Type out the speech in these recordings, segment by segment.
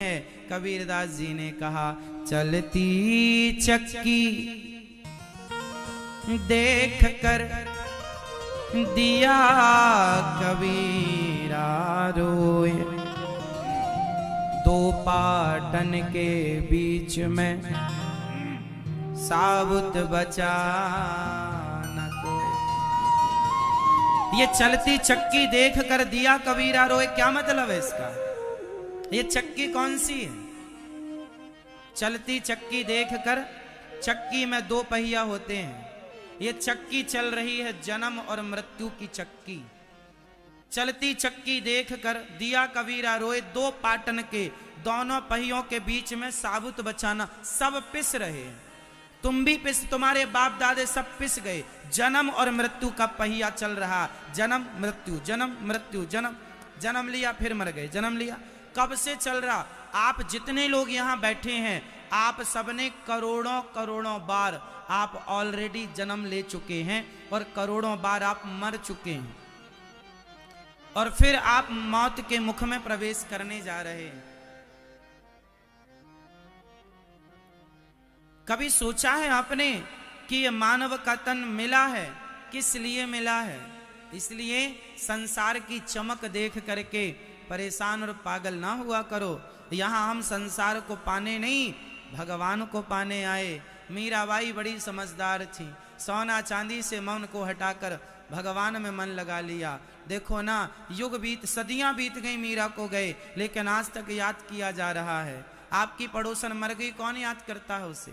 है। कबीरदास जी ने कहा चलती चक्की देख कर दिया कबीरा रोए, दो पाटन के बीच में साबुत बचा न कोई। ये चलती चक्की देख कर दिया कबीरा रोए, क्या मतलब है इसका? ये चक्की कौन सी है? चलती चक्की देखकर, चक्की में दो पहिया होते हैं। ये चक्की चल रही है जन्म और मृत्यु की चक्की। चलती चक्की देखकर दिया कबीरा रोए, दो पाटन के दोनों पहियों के बीच में साबुत बचाना। सब पिस रहे हैं, तुम भी पिस, तुम्हारे बाप दादे सब पिस गए। जन्म और मृत्यु का पहिया चल रहा, जन्म मृत्यु जन्म मृत्यु जन्म, जन्म लिया फिर मर गए, जन्म लिया। कब से चल रहा? आप जितने लोग यहाँ बैठे हैं, आप सबने करोड़ों करोड़ों बार आप ऑलरेडी जन्म ले चुके हैं और करोड़ों बार आप मर चुके हैं, और फिर आप मौत के मुख में प्रवेश करने जा रहे हैं। कभी सोचा है आपने कि ये मानव का तन मिला है किस लिए मिला है? इसलिए संसार की चमक देख करके परेशान और पागल ना हुआ करो। यहाँ हम संसार को पाने नहीं, भगवान को पाने आए। मीराबाई बड़ी समझदार थी, सोना चांदी से मन को हटाकर भगवान में मन लगा लिया। देखो ना, युग बीत, सदियां बीत गई, मीरा को गए, लेकिन आज तक याद किया जा रहा है। आपकी पड़ोसन मर गई, कौन याद करता है उसे?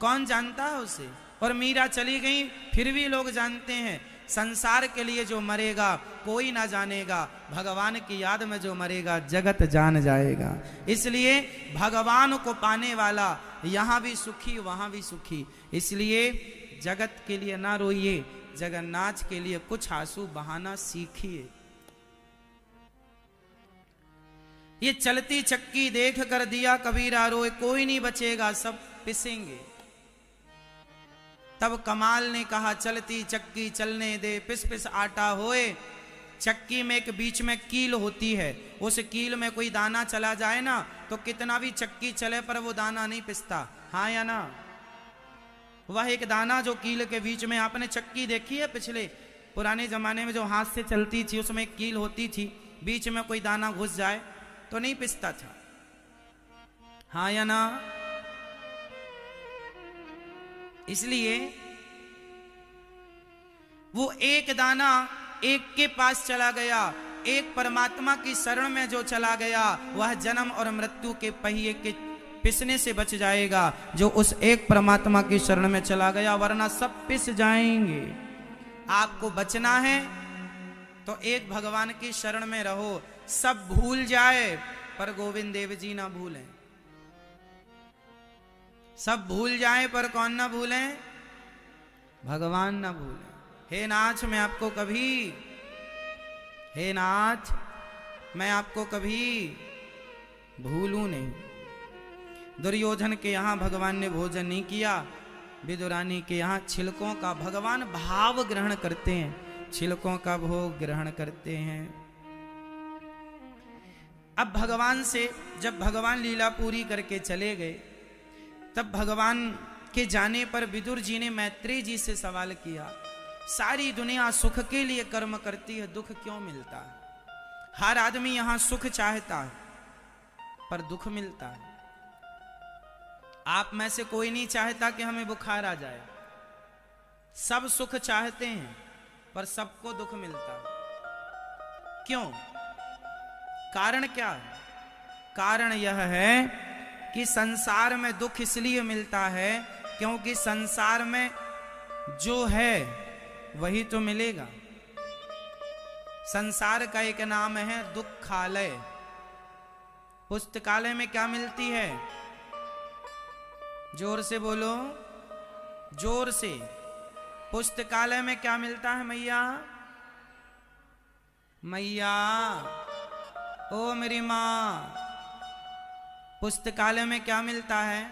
कौन जानता है उसे? और मीरा चली गई, फिर भी लोग जानते हैं। संसार के लिए जो मरेगा कोई ना जानेगा, भगवान की याद में जो मरेगा जगत जान जाएगा। इसलिए भगवान को पाने वाला यहाँ भी सुखी वहाँ भी सुखी। इसलिए जगत के लिए ना रोइए, जगन्नाथ के लिए कुछ आंसू बहाना सीखिए। ये चलती चक्की देख कर दिया कबीरा रोए, कोई नहीं बचेगा, सब पिसेंगे। तब कमाल ने कहा चलती चक्की चलने दे, पिस पिस आटा होए। चक्की में एक बीच में कील होती है, उस कील में कोई दाना चला जाए ना तो कितना भी चक्की चले पर वो दाना नहीं पिसता, हाँ या ना? वह एक दाना जो कील के बीच में, आपने चक्की देखी है पिछले पुराने जमाने में जो हाथ से चलती थी, उसमें एक कील होती थी, बीच में कोई दाना घुस जाए तो नहीं पिसता था, हाँ या ना? इसलिए वो एक दाना एक के पास चला गया, एक परमात्मा की शरण में जो चला गया, वह जन्म और मृत्यु के पहिए के पिसने से बच जाएगा, जो उस एक परमात्मा की शरण में चला गया, वरना सब पिस जाएंगे। आपको बचना है तो एक भगवान की शरण में रहो। सब भूल जाए पर गोविंद देव जी ना भूलें, सब भूल जाए पर कौन ना भूलें? भगवान ना भूलें। हे नाथ मैं आपको कभी, हे नाथ मैं आपको कभी भूलूं नहीं। दुर्योधन के यहाँ भगवान ने भोजन नहीं किया, विदुरानी के यहाँ छिलकों का, भगवान भाव ग्रहण करते हैं, छिलकों का भोग ग्रहण करते हैं। अब भगवान से, जब भगवान लीला पूरी करके चले गए, तब भगवान के जाने पर विदुर जी ने मैत्रेय जी से सवाल किया, सारी दुनिया सुख के लिए कर्म करती है, दुख क्यों मिलता है? हर आदमी यहां सुख चाहता है पर दुख मिलता है। आप में से कोई नहीं चाहता कि हमें बुखार आ जाए, सब सुख चाहते हैं पर सबको दुख मिलता है। क्यों? कारण क्या है? कारण यह है कि संसार में दुख इसलिए मिलता है क्योंकि संसार में जो है वही तो मिलेगा। संसार का एक नाम है दुखालय। पुस्तकालय में क्या मिलती है? जोर से बोलो, जोर से। पुस्तकालय में क्या मिलता है मैया? मैया ओ मेरी मां, पुस्तकालय में क्या मिलता है?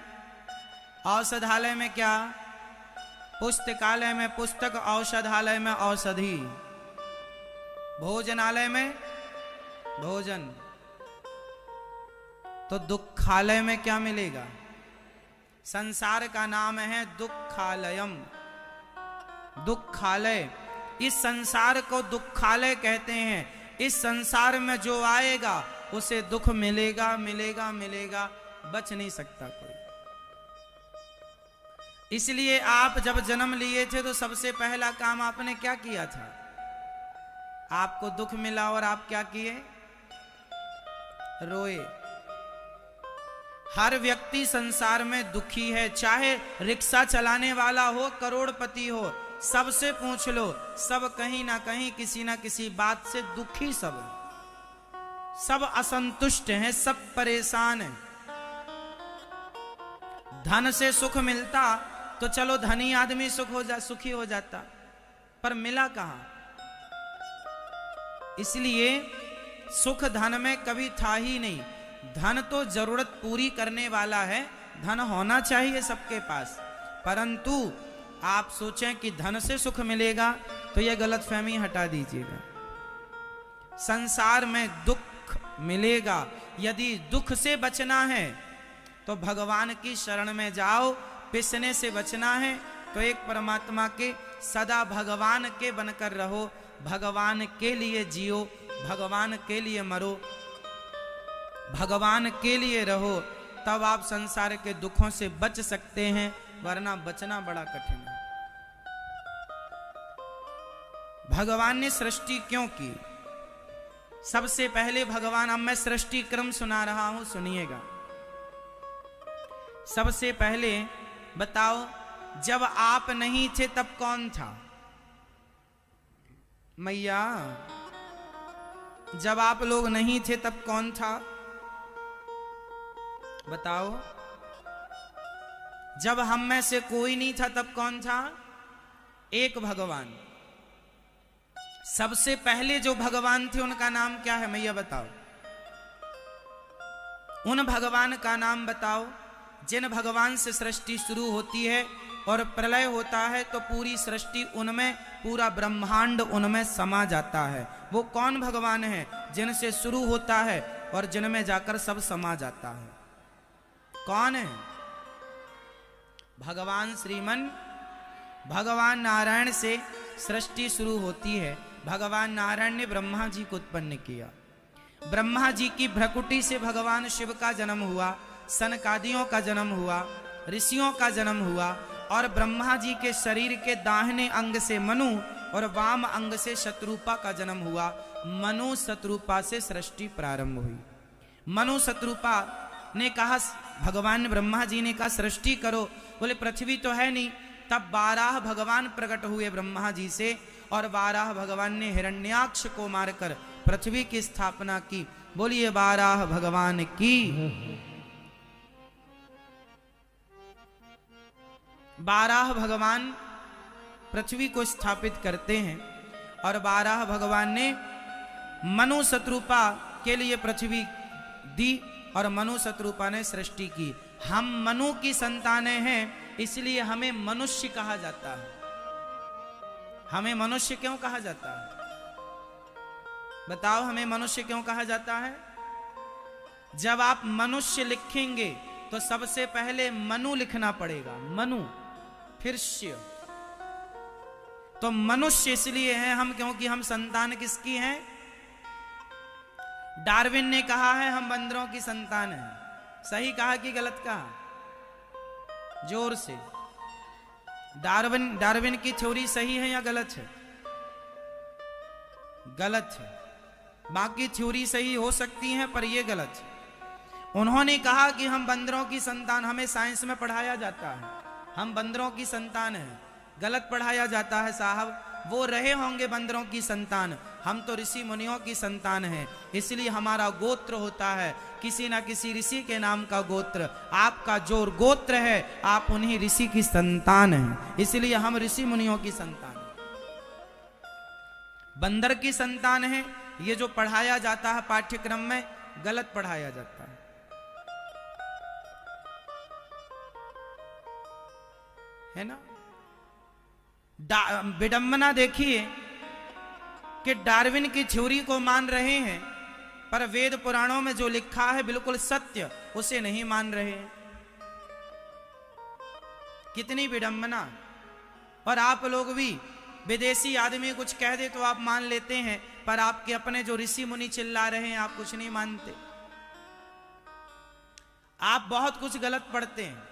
औषधालय में क्या? पुस्तकालय में पुस्तक, औषधालय में औषधि, भोजनालय में भोजन, तो दुखालय में क्या मिलेगा? संसार का नाम है दुखालयम, दुखालय। इस संसार को दुखालय कहते हैं। इस संसार में जो आएगा उसे दुख मिलेगा मिलेगा मिलेगा, बच नहीं सकता कोई। इसलिए आप जब जन्म लिए थे तो सबसे पहला काम आपने क्या किया था? आपको दुख मिला और आप क्या किए? रोए। हर व्यक्ति संसार में दुखी है, चाहे रिक्शा चलाने वाला हो, करोड़पति हो, सबसे पूछ लो, सब कहीं ना कहीं किसी ना किसी बात से दुखी सब असंतुष्ट हैं, सब परेशान हैं। धन से सुख मिलता तो चलो धनी आदमी सुखी हो जाता, पर मिला कहां? इसलिए सुख धन में कभी था ही नहीं। धन तो जरूरत पूरी करने वाला है, धन होना चाहिए सबके पास, परंतु आप सोचें कि धन से सुख मिलेगा तो यह गलतफहमी हटा दीजिएगा। संसार में दुख मिलेगा। यदि दुख से बचना है तो भगवान की शरण में जाओ। पिसने से बचना है तो एक परमात्मा के सदा भगवान के बनकर रहो, भगवान के लिए जियो, भगवान के लिए मरो, भगवान के लिए रहो, तब आप संसार के दुखों से बच सकते हैं, वरना बचना बड़ा कठिन है। भगवान ने सृष्टि क्यों की? सबसे पहले भगवान, अब मैं सृष्टि क्रम सुना रहा हूं, सुनिएगा। सबसे पहले बताओ, जब आप नहीं थे तब कौन था? मैया, जब आप लोग नहीं थे तब कौन था? बताओ। जब हम में से कोई नहीं था तब कौन था? एक भगवान। सबसे पहले जो भगवान थे उनका नाम क्या है? मैया बताओ। उन भगवान का नाम बताओ जिन भगवान से सृष्टि शुरू होती है और प्रलय होता है तो पूरी सृष्टि उनमें, पूरा ब्रह्मांड उनमें समा जाता है। वो कौन भगवान है? जिनसे शुरू होता है और जिनमें जाकर सब समा जाता है। कौन है? भगवान श्रीमन, भगवान नारायण से सृष्टि शुरू होती है। भगवान नारायण ने ब्रह्मा जी को उत्पन्न किया। ब्रह्मा जी की भ्रकुटी से भगवान शिव का जन्म हुआ, सनकादियों का जन्म हुआ, ऋषियों का जन्म हुआ, और ब्रह्मा जी के शरीर के दाहिने अंग से मनु और वाम अंग से शत्रुपा का जन्म हुआ। मनु शत्रुपा से सृष्टि प्रारंभ हुई। मनु शत्रुपा ने कहा, भगवान ब्रह्मा जी ने कहा सृष्टि करो। बोले पृथ्वी तो है नहीं। तब 12 भगवान प्रकट हुए ब्रह्मा जी से, और 12 भगवान ने हिरण्याक्ष को मारकर पृथ्वी की स्थापना की। बोलिए 12 भगवान की। 12 भगवान पृथ्वी को स्थापित करते हैं, और 12 भगवान ने मनु शत्रुपा के लिए पृथ्वी दी, और मनु शत्रुपा ने सृष्टि की। हम मनु की संतानें हैं, इसलिए हमें मनुष्य कहा जाता है। हमें मनुष्य क्यों कहा जाता है? बताओ, हमें मनुष्य क्यों कहा जाता है? जब आप मनुष्य लिखेंगे तो सबसे पहले मनु लिखना पड़ेगा, मनु, फिर श्य। तो मनुष्य इसलिए हैं हम क्योंकि हम संतान किसकी हैं? डार्विन ने कहा है हम बंदरों की संतान हैं। सही कहा कि गलत कहा? जोर से। डार्विन की थ्योरी सही है या गलत है? गलत है। बाकी थ्योरी सही हो सकती हैं पर यह गलत है। उन्होंने कहा कि हम बंदरों की संतान, हमें साइंस में पढ़ाया जाता है हम बंदरों की संतान हैं। गलत पढ़ाया जाता है साहब। वो रहे होंगे बंदरों की संतान, हम तो ऋषि मुनियों की संतान हैं। इसलिए हमारा गोत्र होता है किसी ना किसी ऋषि के नाम का गोत्र। आपका जो गोत्र है आप उन्हीं ऋषि की संतान हैं, इसलिए हम ऋषि मुनियों की संतान हैं। बंदर की संतान है, ये जो पढ़ाया जाता है पाठ्यक्रम में, गलत पढ़ाया जाता है ना। विडंबना देखिए कि डार्विन की थ्योरी को मान रहे हैं पर वेद पुराणों में जो लिखा है बिल्कुल सत्य, उसे नहीं मान रहे हैं। कितनी विडंबना। और आप लोग भी, विदेशी आदमी कुछ कह दे तो आप मान लेते हैं, पर आपके अपने जो ऋषि मुनि चिल्ला रहे हैं आप कुछ नहीं मानते। आप बहुत कुछ गलत पढ़ते हैं,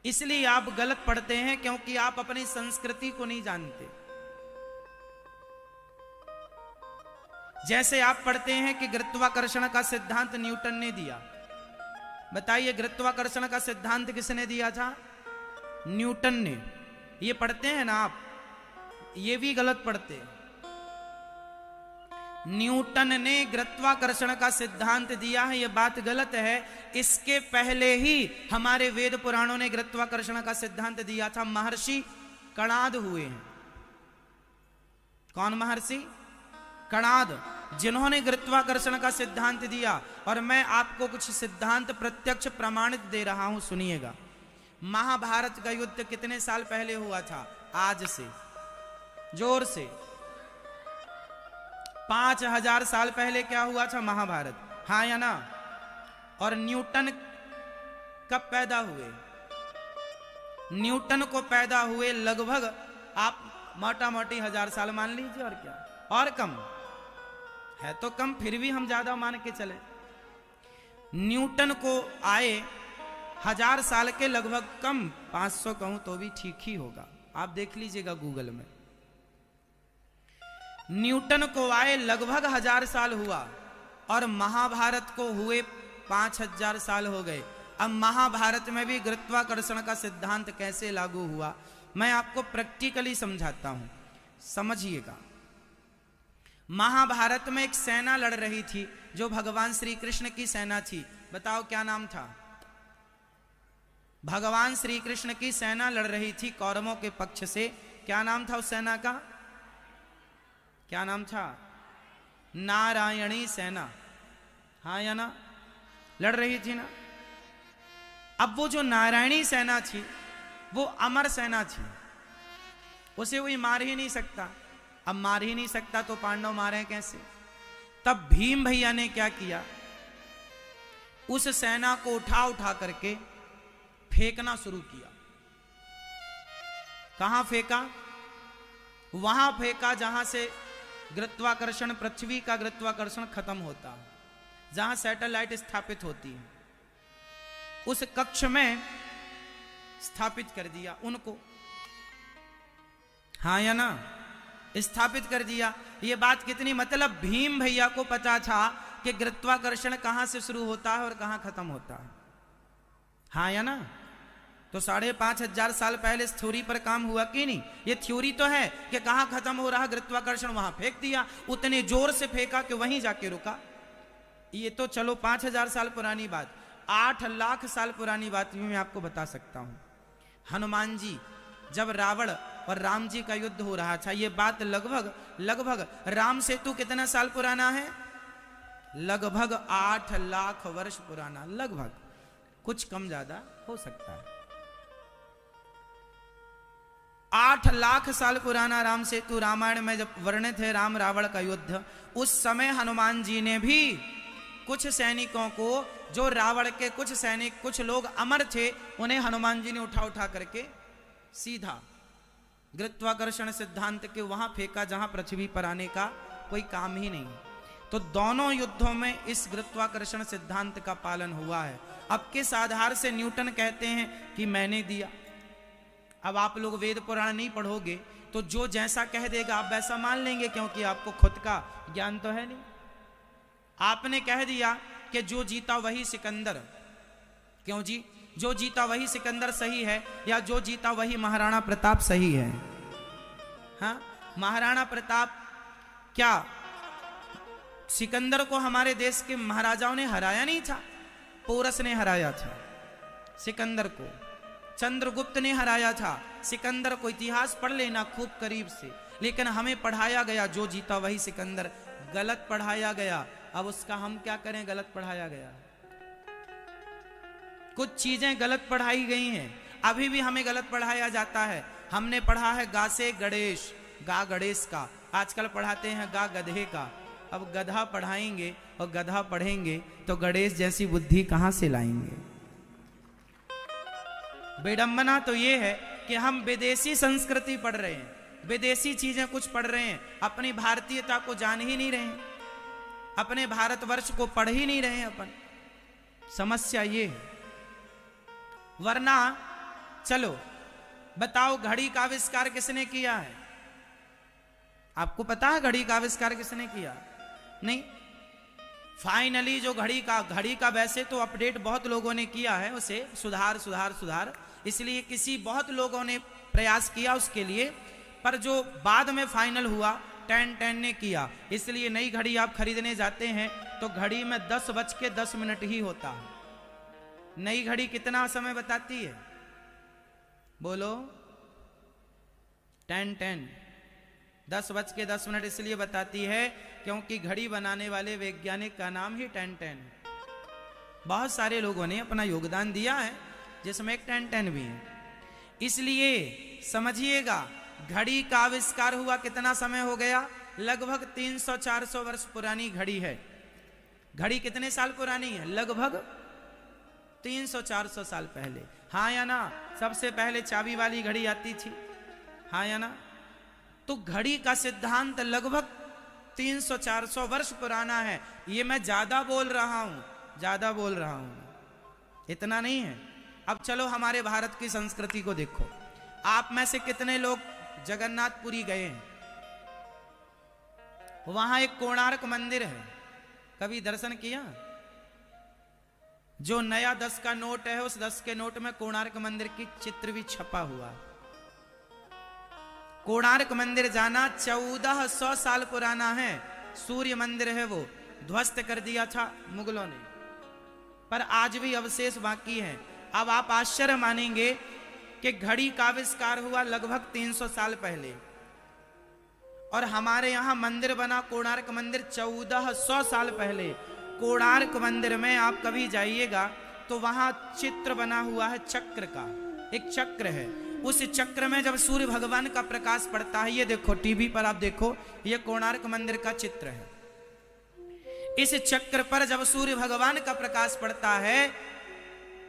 इसलिए आप गलत पढ़ते हैं क्योंकि आप अपनी संस्कृति को नहीं जानते। जैसे आप पढ़ते हैं कि गुरुत्वाकर्षण का सिद्धांत न्यूटन ने दिया। बताइए, गुरुत्वाकर्षण का सिद्धांत किसने दिया था? न्यूटन ने। ये पढ़ते हैं ना आप, ये भी गलत पढ़ते हैं। न्यूटन ने गुरुत्वाकर्षण का सिद्धांत दिया है, यह बात गलत है। इसके पहले ही हमारे वेद पुराणों ने गुरुत्वाकर्षण का सिद्धांत दिया था। महर्षि कणाद हुए हैं। कौन महर्षि? कणाद, जिन्होंने गुरुत्वाकर्षण का सिद्धांत दिया। और मैं आपको कुछ सिद्धांत प्रत्यक्ष प्रमाणित दे रहा हूं, सुनिएगा। महाभारत का युद्ध कितने साल पहले हुआ था? आज से जोर से 5000 साल पहले क्या हुआ था? महाभारत। हाँ या ना? और न्यूटन कब पैदा हुए? न्यूटन को पैदा हुए लगभग आप मोटा मोटी 1000 साल मान लीजिए, और क्या, और कम है तो कम, फिर भी हम ज्यादा मान के चले। न्यूटन को आए 1000 साल के लगभग कम, 500 कहूं तो भी ठीक ही होगा, आप देख लीजिएगा गूगल में। न्यूटन को आए लगभग 1000 साल हुआ, और महाभारत को हुए 5000 साल हो गए। अब महाभारत में भी गुरुत्वाकर्षण का सिद्धांत कैसे लागू हुआ, मैं आपको प्रैक्टिकली समझाता हूं, समझिएगा। महाभारत में एक सेना लड़ रही थी जो भगवान श्री कृष्ण की सेना थी। बताओ क्या नाम था? भगवान श्री कृष्ण की सेना लड़ रही थी कौरवों के पक्ष से। क्या नाम था उस सेना का? क्या नाम था? नारायणी सेना। हाँ या ना? लड़ रही थी ना। अब वो जो नारायणी सेना थी वो अमर सेना थी, उसे कोई मार ही नहीं सकता। अब मार ही नहीं सकता तो पांडव मारे कैसे? तब भीम भैया ने क्या किया, उस सेना को उठा उठा करके फेंकना शुरू किया। कहां फेंका? वहां फेंका जहां से गुरुत्वाकर्षण, पृथ्वी का गुरुत्वाकर्षण खत्म होता है, जहां सैटेलाइट स्थापित होती है, उस कक्ष में स्थापित कर दिया उनको। हाँ या ना? स्थापित कर दिया। ये बात कितनी, मतलब भीम भैया को पता था कि गुरुत्वाकर्षण कहां से शुरू होता है और कहां खत्म होता है। हाँ या ना? तो 5500 साल पहले इस थ्योरी पर काम हुआ कि नहीं? ये थ्योरी तो है कि कहां खत्म हो रहा गुरुत्वाकर्षण, वहां फेंक दिया। उतने जोर से फेंका कि वहीं जाके रुका। ये तो चलो 5000 साल पुरानी बात। 8 लाख साल पुरानी बात भी मैं आपको बता सकता हूं। हनुमान जी, जब रावण और राम जी का युद्ध हो रहा था, ये बात लगभग राम सेतु कितना साल पुराना है? लगभग 8 लाख वर्ष पुराना, लगभग, कुछ कम ज्यादा हो सकता है। 8 लाख साल पुराना राम सेतु रामायण में जब वर्णित है राम रावण का युद्ध, उस समय हनुमान जी ने भी कुछ सैनिकों को, जो रावण के कुछ सैनिक, कुछ लोग अमर थे, उन्हें हनुमान जी ने उठा उठा करके सीधा गुरुत्वाकर्षण सिद्धांत के वहां फेंका जहां पृथ्वी पर आने का कोई काम ही नहीं। तो दोनों युद्धों में इस गुरुत्वाकर्षण सिद्धांत का पालन हुआ है। अब किस आधार से न्यूटन कहते हैं कि मैंने दिया? अब आप लोग वेद पुराण नहीं पढ़ोगे तो जो जैसा कह देगा आप वैसा मान लेंगे, क्योंकि आपको खुद का ज्ञान तो है नहीं। आपने कह दिया कि जो जीता वही सिकंदर। क्यों जी? जो जीता वही सिकंदर सही है, या जो जीता वही महाराणा प्रताप सही है? हाँ, महाराणा प्रताप क्या सिकंदर को हमारे देश के महाराजाओं ने हराया नहीं था? पोरस ने हराया था सिकंदर को, चंद्रगुप्त ने हराया था सिकंदर को। इतिहास पढ़ लेना खूब करीब से। लेकिन हमें पढ़ाया गया जो जीता वही सिकंदर, गलत पढ़ाया गया। अब उसका हम क्या करें? गलत पढ़ाया गया, कुछ चीजें गलत पढ़ाई गई हैं, अभी भी हमें गलत पढ़ाया जाता है। हमने पढ़ा है गा से गणेश, गा गणेश का, आजकल पढ़ाते हैं गा गधे का। अब गधा पढ़ाएंगे और गधा पढ़ेंगे तो गणेश जैसी बुद्धि कहां से लाएंगे। विडंबना तो ये है कि हम विदेशी संस्कृति पढ़ रहे हैं, विदेशी चीजें कुछ पढ़ रहे हैं, अपनी भारतीयता को जान ही नहीं रहे हैं, अपने भारतवर्ष को पढ़ ही नहीं रहे हैं अपन। समस्या ये है। वरना चलो बताओ, घड़ी का आविष्कार किसने किया है? आपको पता है घड़ी का आविष्कार किसने किया? नहीं। फाइनली जो घड़ी का वैसे तो अपडेट बहुत लोगों ने किया है, उसे सुधार, इसलिए किसी बहुत लोगों ने प्रयास किया उसके लिए, पर जो बाद में फाइनल हुआ 10 ने किया। इसलिए नई घड़ी आप खरीदने जाते हैं तो घड़ी में 10:10 ही होता है। नई घड़ी कितना समय बताती है? बोलो। 10 10:10 इसलिए बताती है क्योंकि घड़ी बनाने वाले वैज्ञानिक का नाम ही 10 है। बहुत सारे लोगों ने अपना योगदान दिया है जिसमें एक 10 भी है। इसलिए समझिएगा, घड़ी का आविष्कार हुआ कितना समय हो गया? लगभग 300-400 वर्ष पुरानी घड़ी है। घड़ी कितने साल पुरानी है? लगभग 300-400 साल पहले। हाँ या ना? सबसे पहले चाबी वाली घड़ी आती थी, हाँ या ना? तो घड़ी का सिद्धांत लगभग 300-400 वर्ष पुराना है। ये मैं ज्यादा बोल रहा हूं, इतना नहीं है। अब चलो हमारे भारत की संस्कृति को देखो। आप में से कितने लोग जगन्नाथपुरी गए हैं? वहां एक कोणार्क मंदिर है, कभी दर्शन किया? जो नया 10 का नोट है, उस 10 के नोट में कोणार्क मंदिर की चित्र भी छपा हुआ। कोणार्क मंदिर जाना 1400 साल पुराना है। सूर्य मंदिर है, वो ध्वस्त कर दिया था मुगलों ने, पर आज भी अवशेष बाकी है। अब आप आश्चर्य मानेंगे कि घड़ी का आविष्कार हुआ लगभग 300 साल पहले, और हमारे यहां मंदिर बना कोणार्क मंदिर 1400 साल पहले। कोणार्क मंदिर में आप कभी जाइएगा तो वहां चित्र बना हुआ है चक्र का, एक चक्र है। उस चक्र में जब सूर्य भगवान का प्रकाश पड़ता है, ये देखो टीवी पर आप देखो, ये कोणार्क मंदिर का चित्र है। इस चक्र पर जब सूर्य भगवान का प्रकाश पड़ता है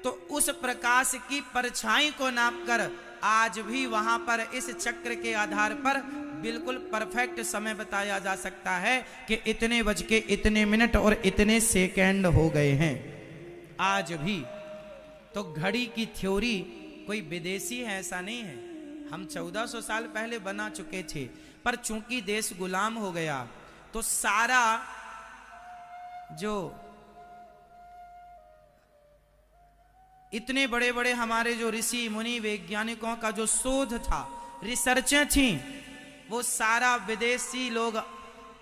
तो उस प्रकाश की परछाई को नापकर आज भी वहां पर इस चक्र के आधार पर बिल्कुल परफेक्ट समय बताया जा सकता है कि इतने बज के इतने मिनट और इतने सेकंड हो गए हैं आज भी। तो घड़ी की थ्योरी कोई विदेशी है ऐसा नहीं है, हम 1400 साल पहले बना चुके थे, पर चूंकि देश गुलाम हो गया तो सारा जो इतने बड़े बड़े हमारे जो ऋषि मुनि वैज्ञानिकों का जो शोध था, रिसर्चें थी, वो सारा विदेशी लोग,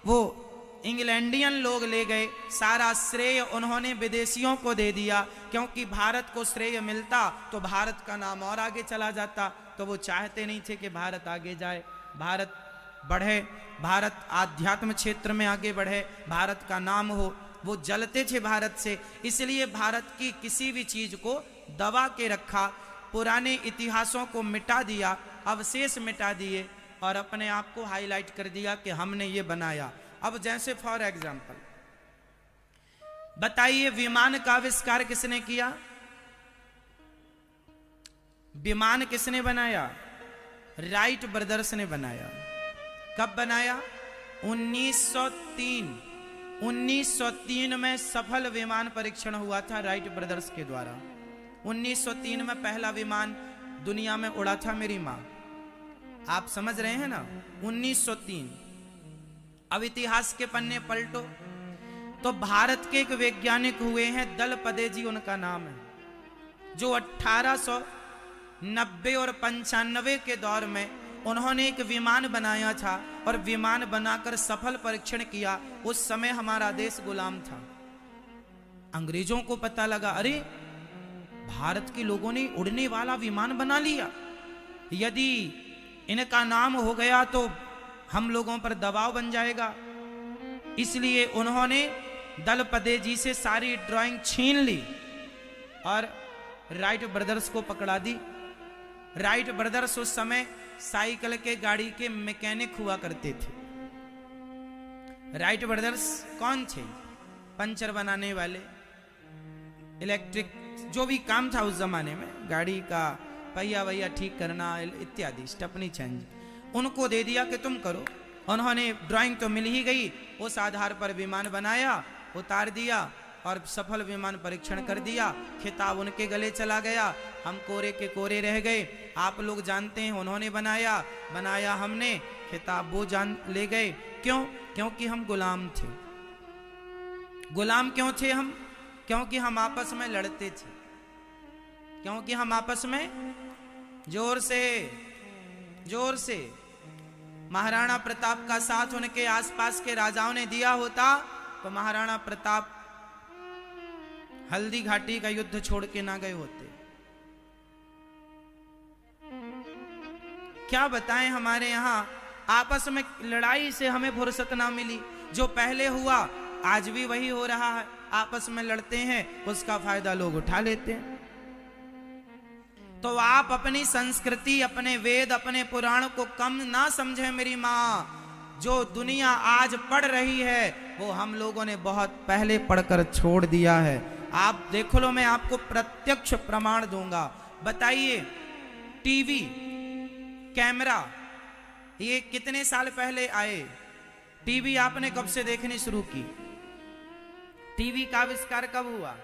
वो इंग्लैंडियन लोग ले गए। सारा श्रेय उन्होंने विदेशियों को दे दिया, क्योंकि भारत को श्रेय मिलता तो भारत का नाम और आगे चला जाता। तो वो चाहते नहीं थे कि भारत आगे जाए, भारत बढ़े, भारत आध्यात्म क्षेत्र में आगे बढ़े, भारत का नाम हो। वो जलते थे भारत से, इसलिए भारत की किसी भी चीज को दबा के रखा, पुराने इतिहासों को मिटा दिया, अवशेष मिटा दिए और अपने आप को हाईलाइट कर दिया कि हमने ये बनाया। अब जैसे फॉर एग्जाम्पल बताइए, विमान का आविष्कार किसने किया? विमान किसने बनाया? राइट ब्रदर्स ने बनाया। कब बनाया? 1903 में सफल विमान परीक्षण हुआ था राइट ब्रदर्स के द्वारा। 1903 में पहला विमान दुनिया में उड़ा था, मेरी मां। आप समझ रहे हैं ना? 1903। अब इतिहास के पन्ने पलटो तो भारत के एक वैज्ञानिक हुए हैं, दलपदे जी उनका नाम है, जो 1890 और 95 के दौर में उन्होंने एक विमान बनाया था और विमान बनाकर सफल परीक्षण किया। उस समय हमारा देश गुलाम था। अंग्रेजों को पता लगा, अरे भारत के लोगों ने उड़ने वाला विमान बना लिया, यदि इनका नाम हो गया तो हम लोगों पर दबाव बन जाएगा। इसलिए उन्होंने दलपदे जी से सारी ड्राइंग छीन ली और राइट ब्रदर्स को पकड़ा दी। राइट ब्रदर्स उस समय साइकिल के गाड़ी के मैकेनिक हुआ करते थे। राइट ब्रदर्स कौन थे? पंचर बनाने वाले, इलेक्ट्रिक जो भी काम था उस जमाने में, गाड़ी का पहिया वैया ठीक करना इत्यादि, स्टेपनी चेंज, उनको दे दिया कि तुम करो। उन्होंने ड्राइंग तो मिल ही गई, उस आधार पर विमान बनाया, उतार दिया और सफल विमान परीक्षण कर दिया। खिताब उनके गले चला गया, हम कोरे के कोरे रह गए। आप लोग जानते हैं उन्होंने बनाया हमने, खिताब वो जान ले गए। क्यों? क्योंकि हम गुलाम थे। गुलाम क्यों थे हम? क्योंकि हम आपस में लड़ते थे, क्योंकि हम आपस में जोर से महाराणा प्रताप का साथ उनके आसपास के राजाओं ने दिया होता तो महाराणा प्रताप हल्दी घाटी का युद्ध छोड़ के ना गए होते। क्या बताएं, हमारे यहां आपस में लड़ाई से हमें फुर्सत ना मिली। जो पहले हुआ आज भी वही हो रहा है, आपस में लड़ते हैं, उसका फायदा लोग उठा लेते हैं। तो आप अपनी संस्कृति, अपने वेद, अपने पुराण को कम ना समझें मेरी माँ। जो दुनिया आज पढ़ रही है वो हम लोगों ने बहुत पहले पढ़कर छोड़ दिया है। आप देख लो, मैं आपको प्रत्यक्ष प्रमाण दूंगा। बताइए, टीवी, कैमरा ये कितने साल पहले आए? टीवी आपने कब से देखनी शुरू की? टीवी का आविष्कार कब हुआ?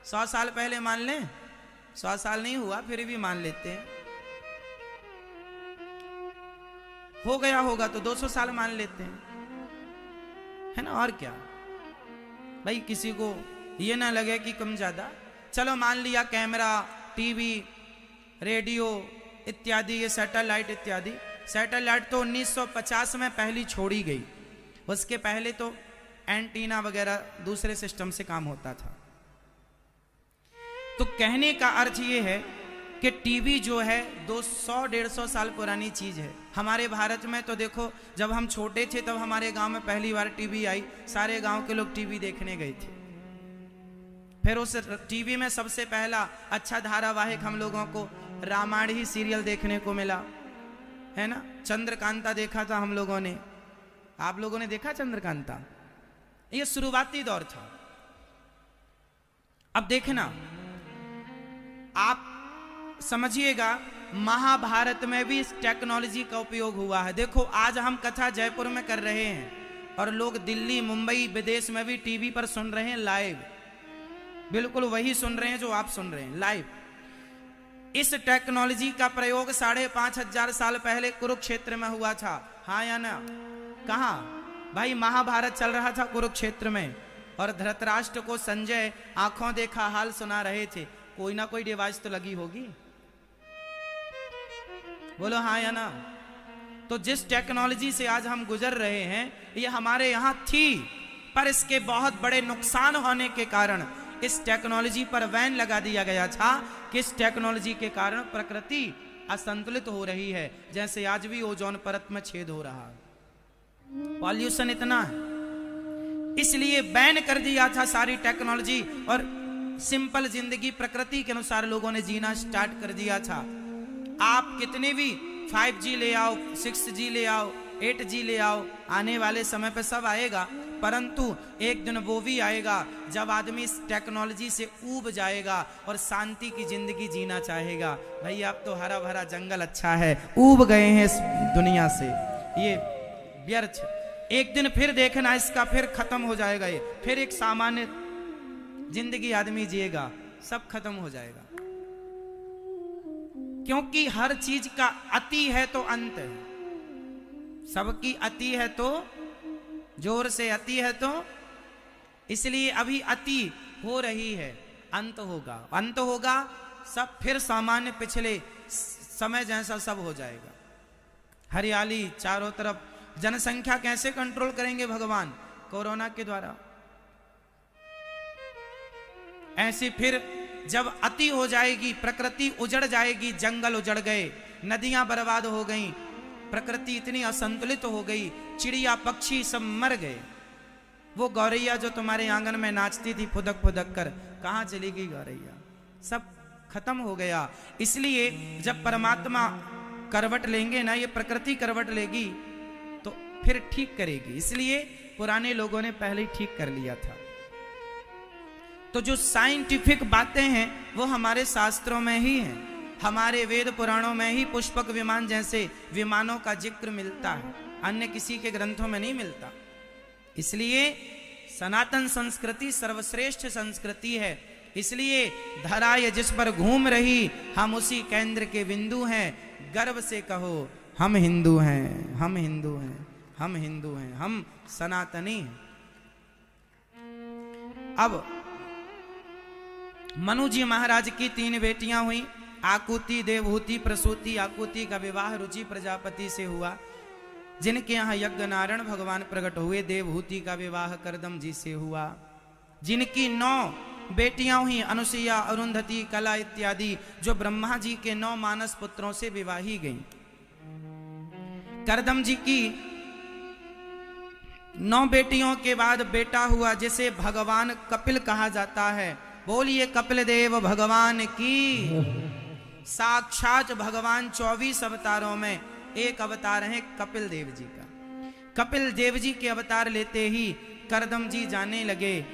100 साल पहले मान लें? 100 साल नहीं हुआ, फिर भी मान लेते हैं। हो गया होगा तो 200 साल मान लेते हैं, है ना? और क्या भाई, किसी को ये ना लगे कि कम ज्यादा। चलो मान लिया कैमरा, टीवी, रेडियो इत्यादि, ये सैटेलाइट इत्यादि। सैटेलाइट तो 1950 में पहली छोड़ी गई, उसके पहले तो एंटीना वगैरह दूसरे सिस्टम से काम होता था। तो कहने का अर्थ ये है कि टीवी जो है 200-150 साल पुरानी चीज है। हमारे भारत में तो देखो, जब हम छोटे थे तब हमारे गांव में पहली बार टीवी आई, सारे गांव के लोग टीवी देखने गए थे। फिर उस टीवी में सबसे पहला अच्छा धारावाहिक हम लोगों को रामायण ही सीरियल देखने को मिला, है ना? चंद्रकांता देखा था हम लोगों ने। आप लोगों ने देखा चंद्रकांता? ये शुरुआती दौर था। अब देखना, आप समझिएगा, महाभारत में भी इस टेक्नोलॉजी का उपयोग हुआ है। देखो, आज हम कथा जयपुर में कर रहे हैं और लोग दिल्ली, मुंबई, विदेश में भी टीवी पर सुन रहे हैं लाइव। बिल्कुल वही सुन रहे हैं जो आप सुन रहे हैं लाइव। इस टेक्नोलॉजी का प्रयोग 5,500 साल पहले कुरुक्षेत्र में हुआ था, हाँ या ना? कहा भाई? महाभारत चल रहा था कुरुक्षेत्र में और धृतराष्ट्र को संजय आंखों देखा हाल सुना रहे थे। कोई ना कोई डिवाइस तो लगी होगी, बोलो हाँ या ना? तो जिस टेक्नोलॉजी से आज हम गुजर रहे हैं ये हमारे यहां थी, पर इसके बहुत बड़े नुकसान होने के कारण इस टेक्नोलॉजी पर बैन लगा दिया गया था कि इस टेक्नोलॉजी के कारण प्रकृति असंतुलित हो रही है। जैसे आज भी ओजोन परत में छेद हो रहा है, पॉल्यूशन इतना है, इसलिए बैन कर दिया था सारी टेक्नोलॉजी और सिंपल जिंदगी प्रकृति के अनुसार लोगों ने जीना स्टार्ट कर दिया था। आप कितने भी 5G ले आओ, 6G ले आओ, 8G ले आओ, आने वाले समय पे सब आएगा, परंतु एक दिन वो भी आएगा जब आदमी इस टेक्नोलॉजी से ऊब जाएगा और शांति की जिंदगी जीना चाहेगा। भाई अब तो हरा भरा जंगल अच्छा है, ऊब गए हैं इस दुनिया से, ये व्यर्थ। एक दिन फिर देखना इसका फिर खत्म हो जाएगा, ये फिर एक सामान्य जिंदगी आदमी जिएगा, सब खत्म हो जाएगा। क्योंकि हर चीज का अति है तो अंत है, सबकी अति है तो जोर से अति है तो, इसलिए अभी अति हो रही है, अंत होगा, अंत होगा, सब फिर सामान्य पिछले समय जैसा सब हो जाएगा। हरियाली चारों तरफ। जनसंख्या कैसे कंट्रोल करेंगे भगवान? कोरोना के द्वारा। ऐसे फिर जब अति हो जाएगी, प्रकृति उजड़ जाएगी, जंगल उजड़ गए, नदियां बर्बाद हो गईं, प्रकृति इतनी असंतुलित हो गई, चिड़िया पक्षी सब मर गए। वो गौरैया जो तुम्हारे आंगन में नाचती थी फुदक फुदक कर, कहां चली गई गौरैया? सब खत्म हो गया। इसलिए जब परमात्मा करवट लेंगे ना, ये प्रकृति करवट लेगी तो फिर ठीक करेगी। इसलिए पुराने लोगों ने पहले ही ठीक कर लिया था। तो जो साइंटिफिक बातें हैं वो हमारे शास्त्रों में ही हैं, हमारे वेद पुराणों में ही पुष्पक विमान जैसे विमानों का जिक्र मिलता है, अन्य किसी के ग्रंथों में नहीं मिलता। इसलिए सनातन संस्कृति सर्वश्रेष्ठ संस्कृति है। इसलिए धरा ये जिस पर घूम रही, हम उसी केंद्र के बिंदु हैं। गर्व से कहो हम हिंदू हैं, हम हिंदू हैं, हम हिंदू हैं, हम सनातनी हैं। अब मनु जी महाराज की 3 बेटियां हुई, आकुति, देवहूति, प्रसूति। आकुति का विवाह रुचि प्रजापति से हुआ, जिनके यहाँ यज्ञ नारायण भगवान प्रकट हुए। देवहूति का विवाह करदम जी से हुआ, जिनकी 9 बेटियां हुई, अनुसुईया, अरुंधति, कला इत्यादि, जो ब्रह्मा जी के 9 मानस पुत्रों से विवाही गईं। करदम जी की 9 बेटियों के बाद बेटा हुआ, जिसे भगवान कपिल कहा जाता है। बोलिए कपिल देव भगवान की। साक्षात भगवान 24 अवतारों में एक अवतार है कपिल देव जी का। कपिल देव जी के अवतार लेते ही करदम जी जाने लगे।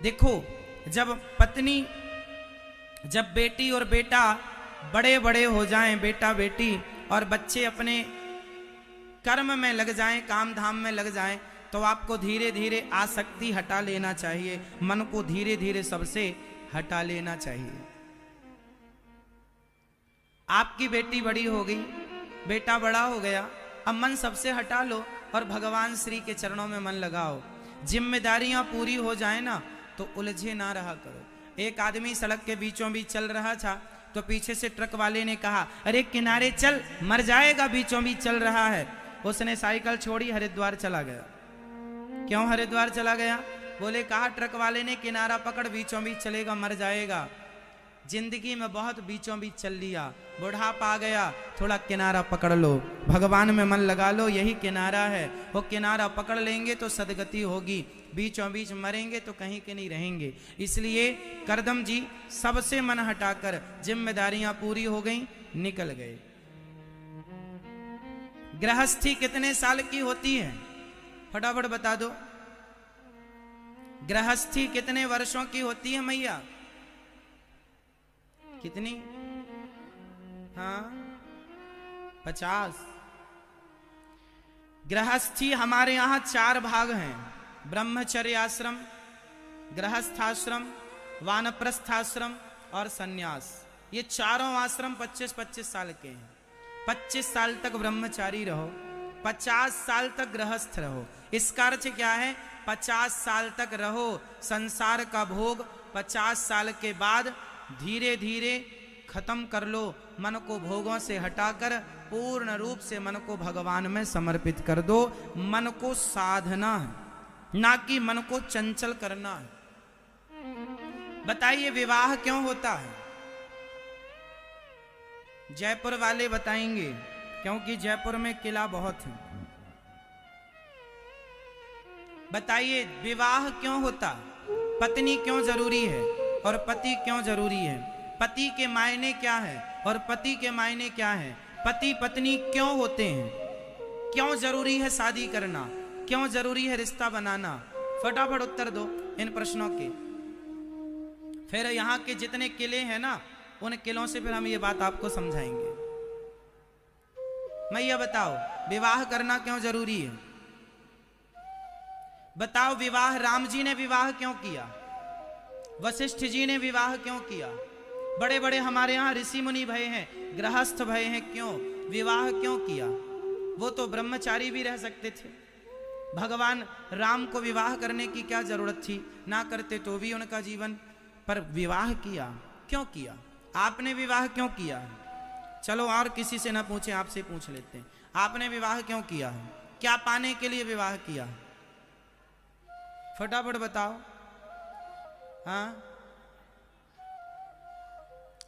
देखो, जब बेटी और बेटा बड़े बड़े हो जाएं, बेटा बेटी, और बच्चे अपने कर्म में लग जाएं, काम धाम में लग जाएं, तो आपको धीरे धीरे आसक्ति हटा लेना चाहिए, मन को धीरे धीरे सबसे हटा लेना चाहिए। आपकी बेटी बड़ी हो गई, बेटा बड़ा हो गया, अब मन सबसे हटा लो और भगवान श्री के चरणों में मन लगाओ। जिम्मेदारियां पूरी हो जाए ना तो उलझे ना रहा करो। एक आदमी सड़क के बीचों बीच चल रहा था, तो पीछे से ट्रक वाले ने कहा, अरे किनारे चल, मर जाएगा, बीचों बीच चल रहा है। उसने साइकिल छोड़ी, हरिद्वार चला गया। क्यों हरिद्वार चला गया? बोले कहा ट्रक वाले ने किनारा पकड़, बीचों बीच चलेगा, मर जाएगा। जिंदगी में बहुत बीचों बीच चल लिया, बुढ़ापा आ गया, थोड़ा किनारा पकड़ लो, भगवान में मन लगा लो, यही किनारा है। वो किनारा पकड़ लेंगे तो सदगति होगी, बीचों बीच मरेंगे तो कहीं के नहीं रहेंगे। इसलिए करदम जी सबसे मन हटाकर, जिम्मेदारियां पूरी हो गई, निकल गए। गृहस्थी कितने साल की होती है? फटाफट बता दो। गृहस्थी कितने वर्षों की होती है मैया? कितनी? हाँ, 50। गृहस्थी हमारे यहां 4 भाग हैं, ब्रह्मचर्य आश्रम, गृहस्थाश्रम, वानप्रस्थाश्रम और सन्यास। ये चारों आश्रम 25-25 साल के हैं। 25 साल तक ब्रह्मचारी रहो, 50 साल तक गृहस्थ रहो। इसका अर्थ क्या है? 50 साल तक रहो, संसार का भोग 50 साल के बाद धीरे धीरे खत्म कर लो। मन को भोगों से हटाकर पूर्ण रूप से मन को भगवान में समर्पित कर दो। मन को साधना है, ना कि मन को चंचल करना है। बताइए विवाह क्यों होता है? जयपुर वाले बताएंगे, क्योंकि जयपुर में किला बहुत है। बताइए विवाह क्यों होता? पत्नी क्यों जरूरी है और पति क्यों जरूरी है? पति के मायने क्या है और पति के मायने क्या है? पति पत्नी क्यों होते हैं? क्यों जरूरी है शादी करना? क्यों जरूरी है रिश्ता बनाना? फटाफट उत्तर दो इन प्रश्नों के। फिर यहाँ के जितने किले हैं ना, उन किलों से फिर हम ये बात आपको समझाएंगे। मैया बताओ विवाह करना क्यों जरूरी है? बताओ विवाह, राम जी ने विवाह क्यों किया? वशिष्ठ जी ने विवाह क्यों किया? बड़े बड़े हमारे यहाँ ऋषि मुनि भय हैं, गृहस्थ भय हैं, क्यों विवाह क्यों किया? वो तो ब्रह्मचारी भी रह सकते थे। भगवान राम को विवाह करने की क्या जरूरत थी? ना करते तो भी उनका जीवन, पर विवाह किया। क्यों किया? आपने विवाह क्यों किया है? चलो और किसी से ना पूछे, आपसे पूछ लेते हैं। आपने विवाह क्यों किया है? क्या पाने के लिए विवाह किया? फटाफट बताओ। हाँ,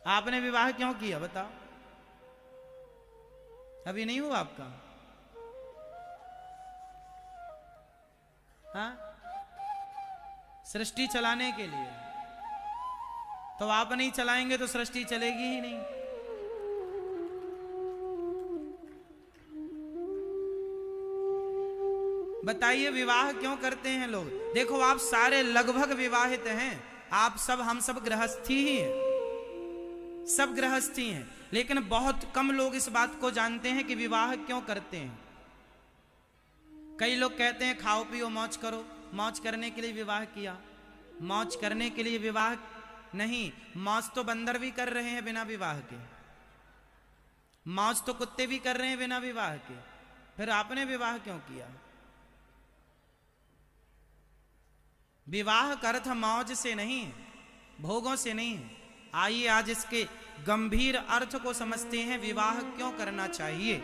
आपने विवाह क्यों किया? बताओ। अभी नहीं हुआ आपका? हाँ, सृष्टि चलाने के लिए। तो आप नहीं चलाएंगे तो सृष्टि चलेगी ही नहीं। बताइए विवाह क्यों करते हैं लोग? देखो आप सारे लगभग विवाहित हैं, आप सब, हम सब गृहस्थी ही हैं, सब गृहस्थी हैं, लेकिन बहुत कम लोग इस बात को जानते हैं कि विवाह क्यों करते हैं। कई लोग कहते हैं खाओ पियो मौज करो, मौज करने के लिए विवाह किया। मौज करने के लिए विवाह नहीं, मौज तो बंदर भी कर रहे हैं बिना विवाह के, मौज तो कुत्ते भी कर रहे हैं बिना विवाह के, फिर आपने विवाह क्यों किया? विवाह का अर्थ मौज से नहीं है, भोगों से नहीं है। आइए आज इसके गंभीर अर्थ को समझते हैं, विवाह क्यों करना चाहिए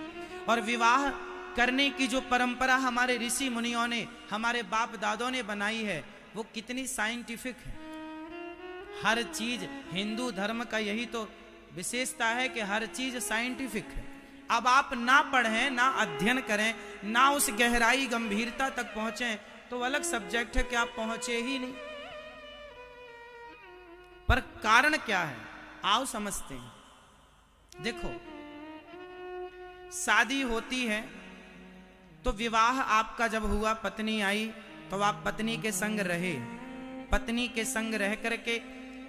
और विवाह करने की जो परंपरा हमारे ऋषि मुनियों ने, हमारे बाप दादों ने बनाई है, वो कितनी साइंटिफिक है। हर चीज, हिंदू धर्म का यही तो विशेषता है कि हर चीज साइंटिफिक है। अब आप ना पढ़ें, ना अध्ययन करें, ना उस गहराई गंभीरता तक पहुंचे तो अलग सब्जेक्ट है कि आप पहुंचे ही नहीं। पर कारण क्या है, आओ समझते हैं। देखो, शादी होती है तो विवाह आपका जब हुआ, पत्नी आई तो आप पत्नी के संग रहे। पत्नी के संग रह करके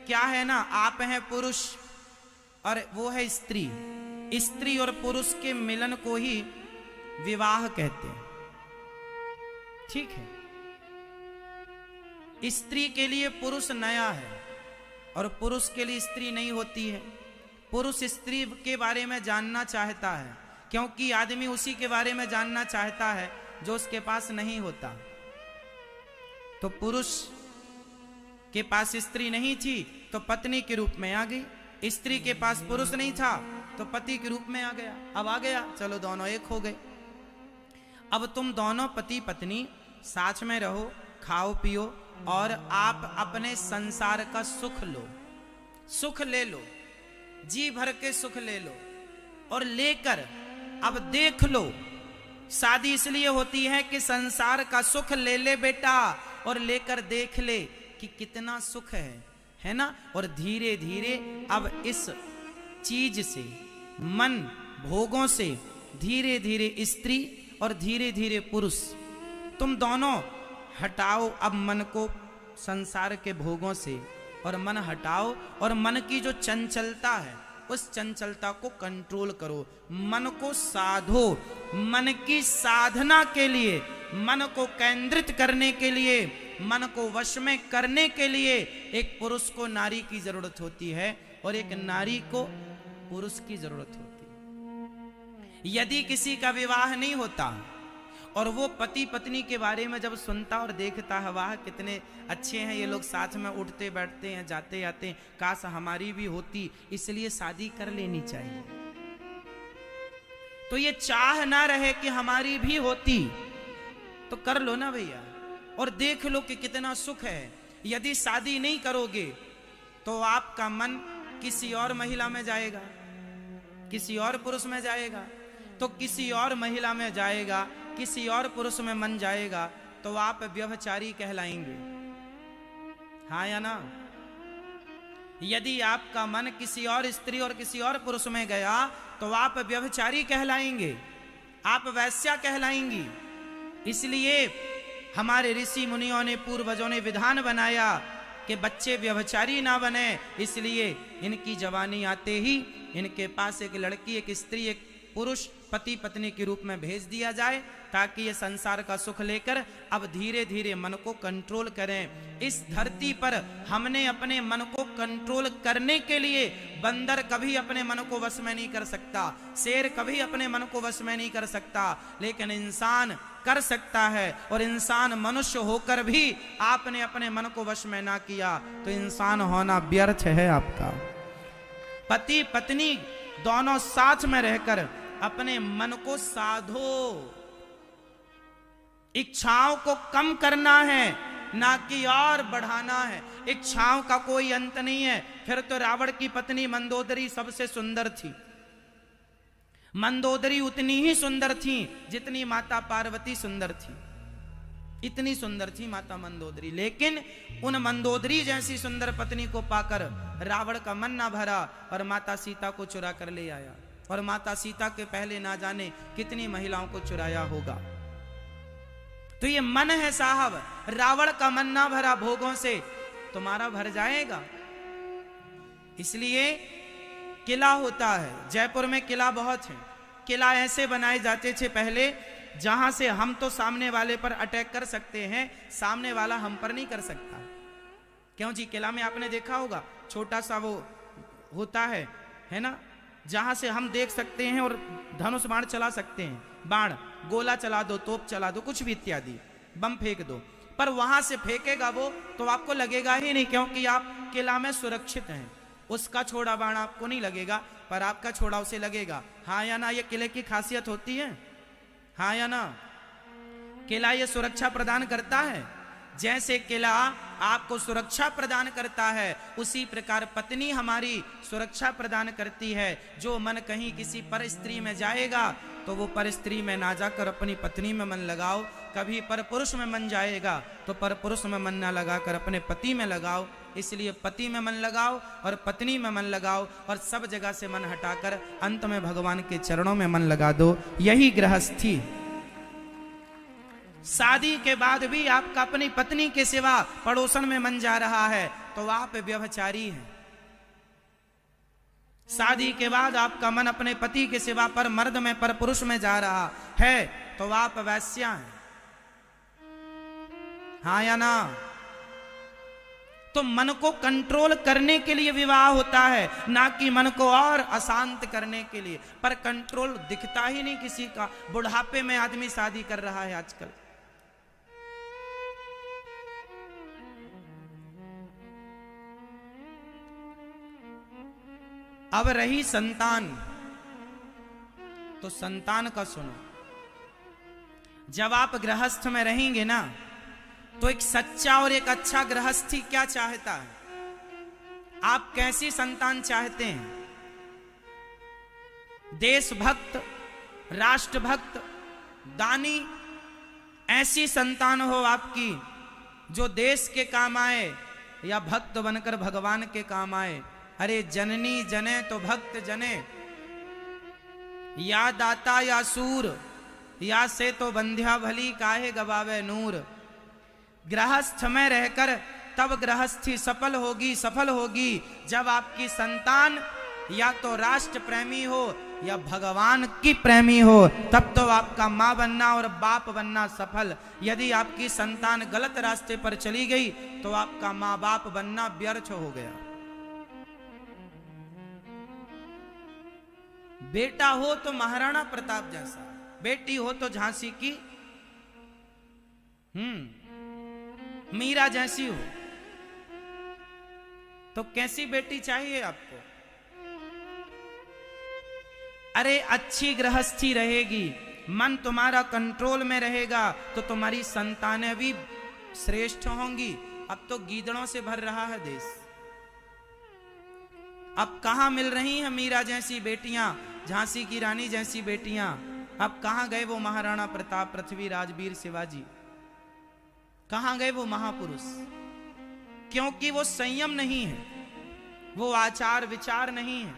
क्या है ना, आप हैं पुरुष और वो है स्त्री। स्त्री और पुरुष के मिलन को ही विवाह कहते हैं, ठीक है। स्त्री के लिए पुरुष नया है और पुरुष के लिए स्त्री नहीं होती है। पुरुष स्त्री के बारे में जानना चाहता है, क्योंकि आदमी उसी के बारे में जानना चाहता है जो उसके पास नहीं होता। तो पुरुष के पास स्त्री नहीं थी तो पत्नी के रूप में आ गई, स्त्री के पास पुरुष नहीं था तो पति के रूप में आ गया। अब आ गया, चलो दोनों एक हो गए। अब तुम दोनों पति पत्नी साथ में रहो, खाओ पियो और आप अपने संसार का सुख लो, सुख ले लो, जी भर के सुख ले लो। और लेकर अब देख लो, शादी इसलिए होती है कि संसार का सुख ले ले बेटा, और लेकर देख ले कि कितना सुख है ना। और धीरे धीरे अब इस चीज से, मन भोगों से, धीरे धीरे स्त्री और धीरे धीरे पुरुष, तुम दोनों हटाओ अब मन को संसार के भोगों से, और मन हटाओ और मन की जो चंचलता है उस चंचलता को कंट्रोल करो, मन को साधो। मन की साधना के लिए, मन को केंद्रित करने के लिए, मन को वश में करने के लिए एक पुरुष को नारी की जरूरत होती है और एक नारी को पुरुष की जरूरत होती है। यदि किसी का विवाह नहीं होता और वो पति पत्नी के बारे में जब सुनता और देखता है, वाह कितने अच्छे हैं ये लोग, साथ में उठते बैठते हैं, जाते आते हैं, काश हमारी भी होती, इसलिए शादी कर लेनी चाहिए। तो ये चाह ना रहे कि हमारी भी होती तो कर लो ना भैया, और देख लो कि कितना सुख है। यदि शादी नहीं करोगे तो आपका मन किसी और महिला में जाएगा, किसी और पुरुष में जाएगा, तो किसी और महिला में जाएगा, किसी और पुरुष में मन जाएगा, तो आप व्यभिचारी कहलाएंगे, हाँ या ना। यदि आपका मन किसी और स्त्री और किसी और पुरुष में गया तो आप व्यभिचारी कहलाएंगे, आप वैश्या कहलाएंगी। इसलिए हमारे ऋषि मुनियों ने, पूर्वजों ने विधान बनाया कि बच्चे व्यभिचारी ना बने, इसलिए इनकी जवानी आते ही इनके पास एक लड़की, एक स्त्री, एक पुरुष पति पत्नी के रूप में भेज दिया जाए, ताकि ये संसार का सुख लेकर अब धीरे धीरे मन को कंट्रोल करें। इस धरती पर हमने अपने मन को कंट्रोल करने के लिए, बंदर कभी अपने मन को वश में नहीं कर सकता, शेर कभी अपने मन को वश में नहीं कर सकता, लेकिन इंसान कर सकता है। और इंसान मनुष्य होकर भी आपने अपने मन को वश में ना किया तो इंसान होना व्यर्थ है आपका। पति पत्नी दोनों साथ में रहकर अपने मन को साधो, इच्छाओं को कम करना है ना कि और बढ़ाना है। इच्छाओं का कोई अंत नहीं है। फिर तो रावण की पत्नी मंदोदरी सबसे सुंदर थी, मंदोदरी उतनी ही सुंदर थी जितनी माता पार्वती सुंदर थी, इतनी सुंदर थी माता मंदोदरी। लेकिन उन मंदोदरी जैसी सुंदर पत्नी को पाकर रावण का मन ना भरा और माता सीता को चुरा कर ले आया, और माता सीता के पहले ना जाने कितनी महिलाओं को चुराया होगा। तो ये मन है साहब, रावण का मन ना भरा भोगों से, तुम्हारा भर जाएगा। इसलिए किला होता है, जयपुर में किला बहुत है। किला ऐसे बनाए जाते थे पहले, जहां से हम तो सामने वाले पर अटैक कर सकते हैं, सामने वाला हम पर नहीं कर सकता। क्यों जी? किला में आपने देखा होगा छोटा सा वो होता है ना, जहां से हम देख सकते हैं और धनुष बाण चला सकते हैं, बाण गोला चला दो, तोप चला दो, कुछ भी इत्यादि, बम फेंक दो। पर वहां से फेंकेगा वो तो आपको लगेगा ही नहीं, क्योंकि आप किला में सुरक्षित हैं। उसका छोड़ा बाण आपको नहीं लगेगा, पर आपका छोड़ा उसे लगेगा। हाँ या ना? ये किले की खासियत होती है, हाँ या ना? किला ये सुरक्षा प्रदान करता है। जैसे किला आपको सुरक्षा प्रदान करता है, उसी प्रकार पत्नी हमारी सुरक्षा प्रदान करती है। जो मन कहीं किसी पर स्त्री में जाएगा तो वो पर स्त्री में ना जाकर अपनी पत्नी में मन लगाओ। कभी पर पुरुष में मन जाएगा तो पर पुरुष में मन ना लगाकर अपने पति में लगाओ। इसलिए पति में मन लगाओ और पत्नी में मन लगाओ, और सब जगह से मन हटाकर अंत में भगवान के चरणों में मन लगा दो। यही गृहस्थी। शादी के बाद भी आपका अपनी पत्नी के सिवा पड़ोसन में मन जा रहा है तो आप व्यभिचारी हैं। शादी के बाद आपका मन अपने पति के सिवा पर मर्द में, पर पुरुष में जा रहा है तो आप वैश्या हैं। हाँ या ना? तो मन को कंट्रोल करने के लिए विवाह होता है, ना कि मन को और अशांत करने के लिए। पर कंट्रोल दिखता ही नहीं किसी का। बुढ़ापे में आदमी शादी कर रहा है आजकल। अब रही संतान, तो संतान का सुनो। जब आप गृहस्थ में रहेंगे ना, तो एक सच्चा और एक अच्छा गृहस्थी क्या चाहता है? आप कैसी संतान चाहते हैं? देशभक्त, राष्ट्रभक्त, दानी, ऐसी संतान हो आपकी जो देश के काम आए, या भक्त बनकर भगवान के काम आए। अरे जननी जने तो भक्त जने, या दाता या सूर, या से तो बंध्या भली काहे गवावे नूर। गृहस्थ में रहकर तब गृहस्थी सफल होगी जब आपकी संतान या तो राष्ट्र प्रेमी हो या भगवान की प्रेमी हो, तब तो आपका मां बनना और बाप बनना सफल। यदि आपकी संतान गलत रास्ते पर चली गई तो आपका मां बाप बनना व्यर्थ हो गया। बेटा हो तो महाराणा प्रताप जैसा, बेटी हो तो झांसी की मीरा जैसी हो। तो कैसी बेटी चाहिए आपको? अरे अच्छी गृहस्थी रहेगी, मन तुम्हारा कंट्रोल में रहेगा तो तुम्हारी संतानें भी श्रेष्ठ होंगी। अब तो गीदड़ों से भर रहा है देश। अब कहां मिल रही हैं मीरा जैसी बेटियां, झांसी की रानी जैसी बेटियां? अब कहां गए वो महाराणा प्रताप, पृथ्वीराज, वीर शिवाजी? कहां गए वो महापुरुष? क्योंकि वो संयम नहीं है, वो आचार विचार नहीं है।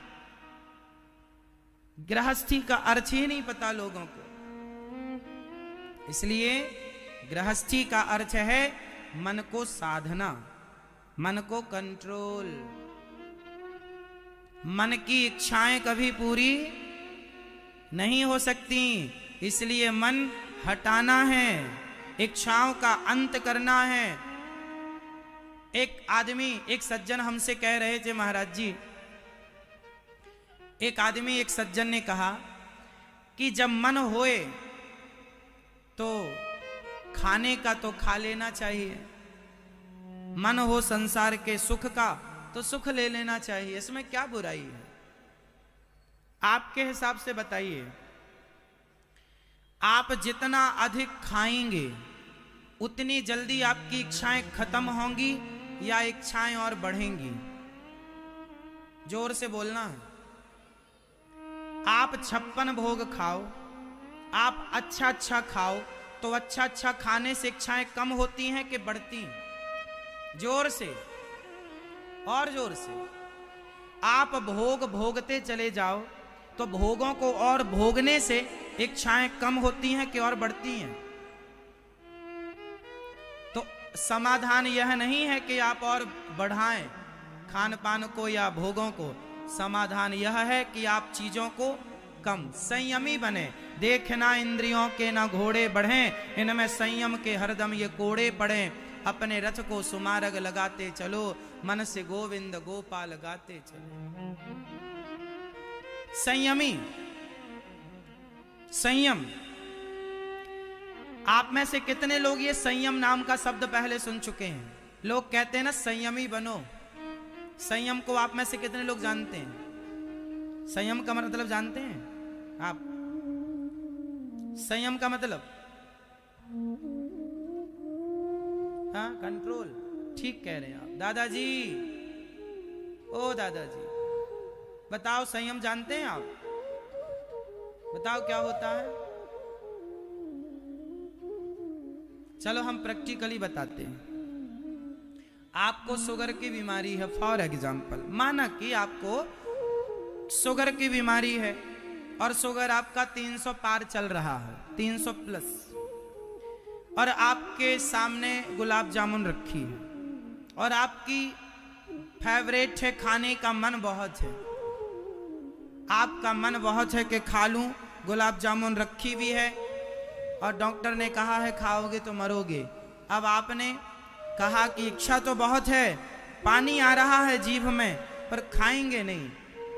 गृहस्थी का अर्थ ही नहीं पता लोगों को। इसलिए गृहस्थी का अर्थ है मन को साधना, मन को कंट्रोल। मन की इच्छाएं कभी पूरी नहीं हो सकती, इसलिए मन हटाना है, इच्छाओं का अंत करना है। एक आदमी, एक सज्जन हमसे कह रहे थे, महाराज जी, एक सज्जन ने कहा कि जब मन होए तो खाने का तो खा लेना चाहिए, मन हो संसार के सुख का तो सुख ले लेना चाहिए, इसमें क्या बुराई है? आपके हिसाब से बताइए, आप जितना अधिक खाएंगे उतनी जल्दी आपकी इच्छाएं खत्म होंगी या इच्छाएं और बढ़ेंगी? जोर से बोलना है। आप 56 भोग खाओ, आप अच्छा अच्छा खाओ, तो अच्छा अच्छा खाने से इच्छाएं कम होती हैं कि बढ़ती हैं? जोर से, और जोर से। आप भोग भोगते चले जाओ तो भोगों को और भोगने से इच्छाएं कम होती हैं कि और बढ़ती हैं? समाधान यह नहीं है कि आप और बढ़ाएं खान पान को या भोगों को। समाधान यह है कि आप चीजों को कम संयमी बने। देखना इंद्रियों के ना घोड़े बढ़ें, इनमें संयम के हरदम ये कोड़े पड़े। अपने रथ को सुमार्ग लगाते चलो, मन से गोविंद गोपाल गाते चलो। संयमी, संयम। आप में से कितने लोग ये संयम नाम का शब्द पहले सुन चुके हैं? लोग कहते हैं ना संयमी बनो। संयम को आप में से कितने लोग जानते हैं? संयम का मतलब जानते हैं आप? संयम का मतलब हाँ, कंट्रोल। ठीक कह रहे हैं आप दादाजी। ओ दादाजी, बताओ संयम जानते हैं आप? बताओ क्या होता है? चलो हम प्रैक्टिकली बताते हैं। आपको शुगर की बीमारी है, फॉर एग्जाम्पल माना कि आपको शुगर की बीमारी है और शुगर आपका 300 पार चल रहा है, 300 प्लस, और आपके सामने गुलाब जामुन रखी है और आपकी फेवरेट है, खाने का मन बहुत है, आपका मन बहुत है कि खा लूं। गुलाब जामुन रखी भी है और डॉक्टर ने कहा है खाओगे तो मरोगे। अब आपने कहा कि इच्छा तो बहुत है, पानी आ रहा है जीभ में, पर खाएंगे नहीं।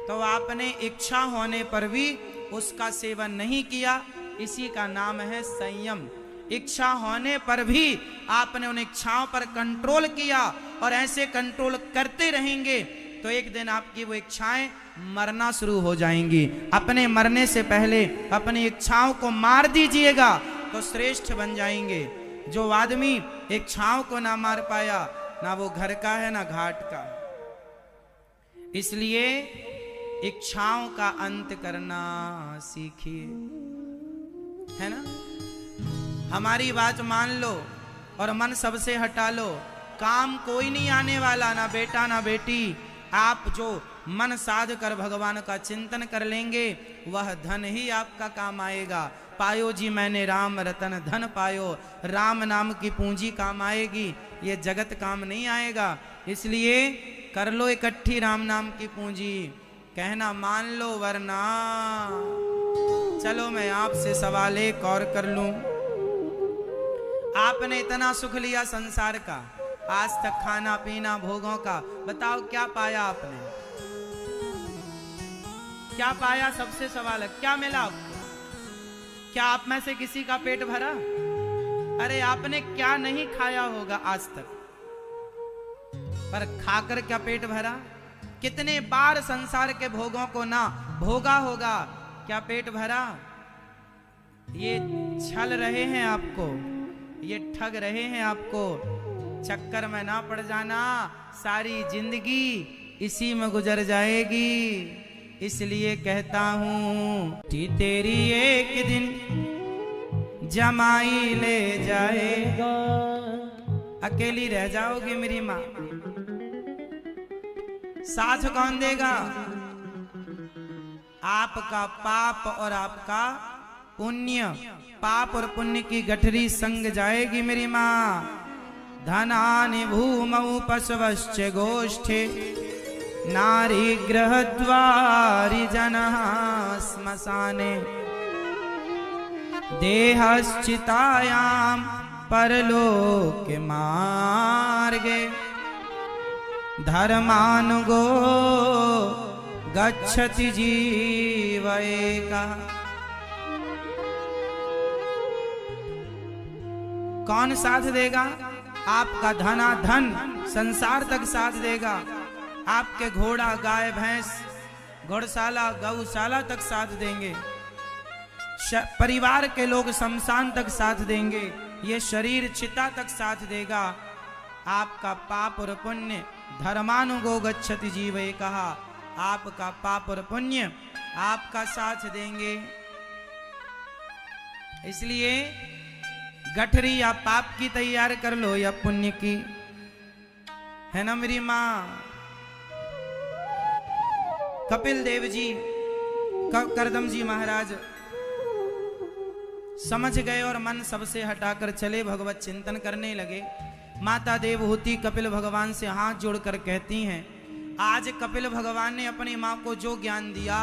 तो आपने इच्छा होने पर भी उसका सेवन नहीं किया। इसी का नाम है संयम। इच्छा होने पर भी आपने उन इच्छाओं पर कंट्रोल किया और ऐसे कंट्रोल करते रहेंगे तो एक दिन आपकी वो इच्छाएं मरना शुरू हो जाएंगी। अपने मरने से पहले अपनी इच्छाओं को मार दीजिएगा तो श्रेष्ठ बन जाएंगे। जो आदमी इच्छाओं को ना मार पाया, ना वो घर का है ना घाट का है। इसलिए इच्छाओं का अंत करना सीखिए, है ना। हमारी बात मान लो और मन सबसे हटा लो। काम कोई नहीं आने वाला, ना बेटा ना बेटी। आप जो मन साध कर भगवान का चिंतन कर लेंगे वह धन ही आपका काम आएगा। पायो जी मैंने राम रतन धन पायो, राम नाम की पूंजी काम आएगी, ये जगत काम नहीं आएगा। इसलिए कर लो इकट्ठी राम नाम की पूंजी। कहना मान लो वरना। चलो मैं आपसे सवाल एक और कर लूं। आपने इतना सुख लिया संसार का, आज तक खाना पीना भोगों का, बताओ क्या पाया आपने? क्या पाया? सबसे सवाल है क्या मिला आपको? क्या आप में से किसी का पेट भरा? अरे आपने क्या नहीं खाया होगा आज तक, पर खाकर क्या पेट भरा? कितने बार संसार के भोगों को ना भोगा होगा, क्या पेट भरा? ये छल रहे हैं आपको, ये ठग रहे हैं आपको। चक्कर में ना पड़ जाना, सारी जिंदगी इसी में गुजर जाएगी। इसलिए कहता हूं कि तेरी एक दिन जमाई ले जाएगा, अकेली रह जाओगे मेरी माँ। साथ कौन देगा? आपका पाप और आपका पुण्य। पाप और पुण्य की गठरी संग जाएगी मेरी माँ। धनानि भूमौ पशवश्च गोष्ठे, नारी गृहद्वारि जनः श्मशाने, देहश्चितायां परलोके मार्गे, धर्मानुगो गच्छति जीव एकः। कौन साथ देगा? आपका धनाधन संसार तक साथ देगा। आपके घोड़ा गाय भैंस घोड़शाला गौशाला तक साथ देंगे। परिवार के लोग शमशान तक साथ देंगे। ये शरीर चिता तक साथ देगा। आपका पाप और पुण्य धर्मानुगो गच्छति जीवे कहा, आपका पाप और पुण्य आपका साथ देंगे। इसलिए गठरी या पाप की तैयार कर लो या पुण्य की, है ना मेरी माँ। कपिल देव जी, करदम जी महाराज समझ गए और मन सबसे हटाकर चले, भगवत चिंतन करने लगे। माता देवहूति कपिल भगवान से हाथ जोड़कर कहती हैं, आज कपिल भगवान ने अपनी माँ को जो ज्ञान दिया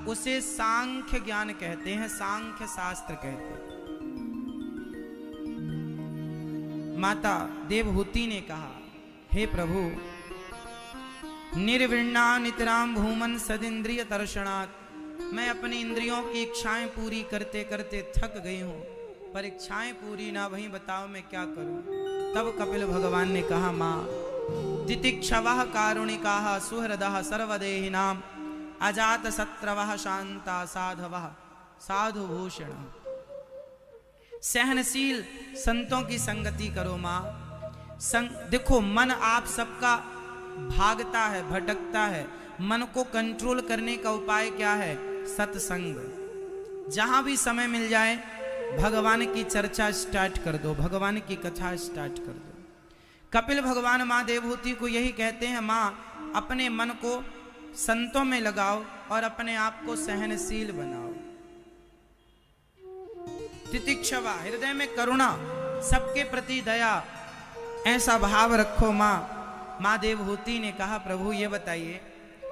उसे सांख्य ज्ञान कहते हैं, सांख्य शास्त्र कहते हैं। माता देवहूति ने कहा, हे प्रभु, निर्विण्णा नितराम भूमन सदिंद्रिय दर्शनात्, मैं अपनी इंद्रियों की इच्छाएं पूरी करते करते थक गई हूं, पर इच्छाएं पूरी ना भई, बताओ मैं क्या करूं। तब कपिल भगवान ने कहा, मां, तितिक्षवः कारुणिकाः सुहृदः सर्वदेहिनां अजात शत्रवः शांता साधवः साधुभूषण। सहनशील संतों की संगति करो मां। देखो, मन आप सबका भागता है, भटकता है, मन को कंट्रोल करने का उपाय क्या है? सत्संग। जहां भी समय मिल जाए भगवान की चर्चा स्टार्ट कर दो, भगवान की कथा स्टार्ट कर दो। कपिल भगवान मां देवहूति को यही कहते हैं, मां, अपने मन को संतों में लगाओ और अपने आप को सहनशील बनाओ। तितिक्षवा, हृदय में करुणा, सबके प्रति दया, ऐसा भाव रखो मां। मां देवहूति ने कहा, प्रभु ये बताइए,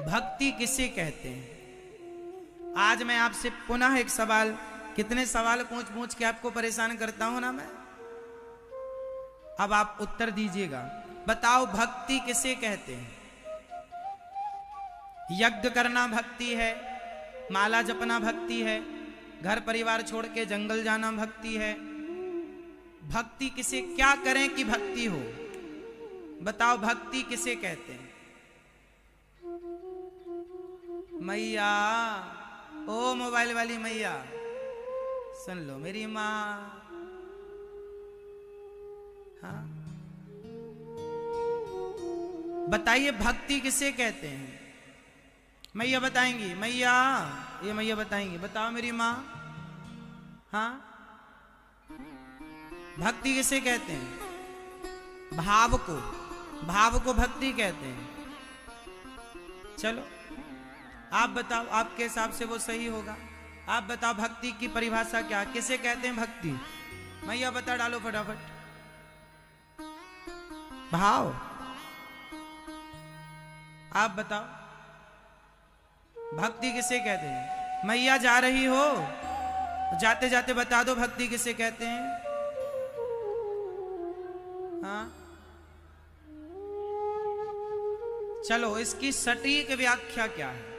भक्ति किसे कहते हैं? आज मैं आपसे पुनः एक सवाल, कितने सवाल पूछ पूछ के आपको परेशान करता हूं ना मैं, अब आप उत्तर दीजिएगा। बताओ, भक्ति किसे कहते हैं? यज्ञ करना भक्ति है, माला जपना भक्ति है, घर परिवार छोड़ के जंगल जाना भक्ति है। भक्ति किसे, क्या करें कि भक्ति हो? बताओ, भक्ति किसे कहते हैं? मैया, ओ मोबाइल वाली मैया, सुन लो मेरी माँ। हाँ, बताइए भक्ति किसे कहते हैं? मैया बताएंगी, मैया, ये मैया बताएंगी। बताओ मेरी माँ। हाँ, भक्ति किसे कहते हैं? भाव को, भाव को भक्ति कहते हैं। चलो आप बताओ, आपके हिसाब से वो सही होगा। आप बताओ, भक्ति की परिभाषा क्या, किसे कहते हैं भक्ति? मैया बता डालो फटाफट। भाव। आप बताओ, भक्ति किसे कहते हैं? मैया जा रही हो, जाते जाते बता दो भक्ति किसे कहते हैं। हाँ, चलो इसकी सटीक व्याख्या क्या है?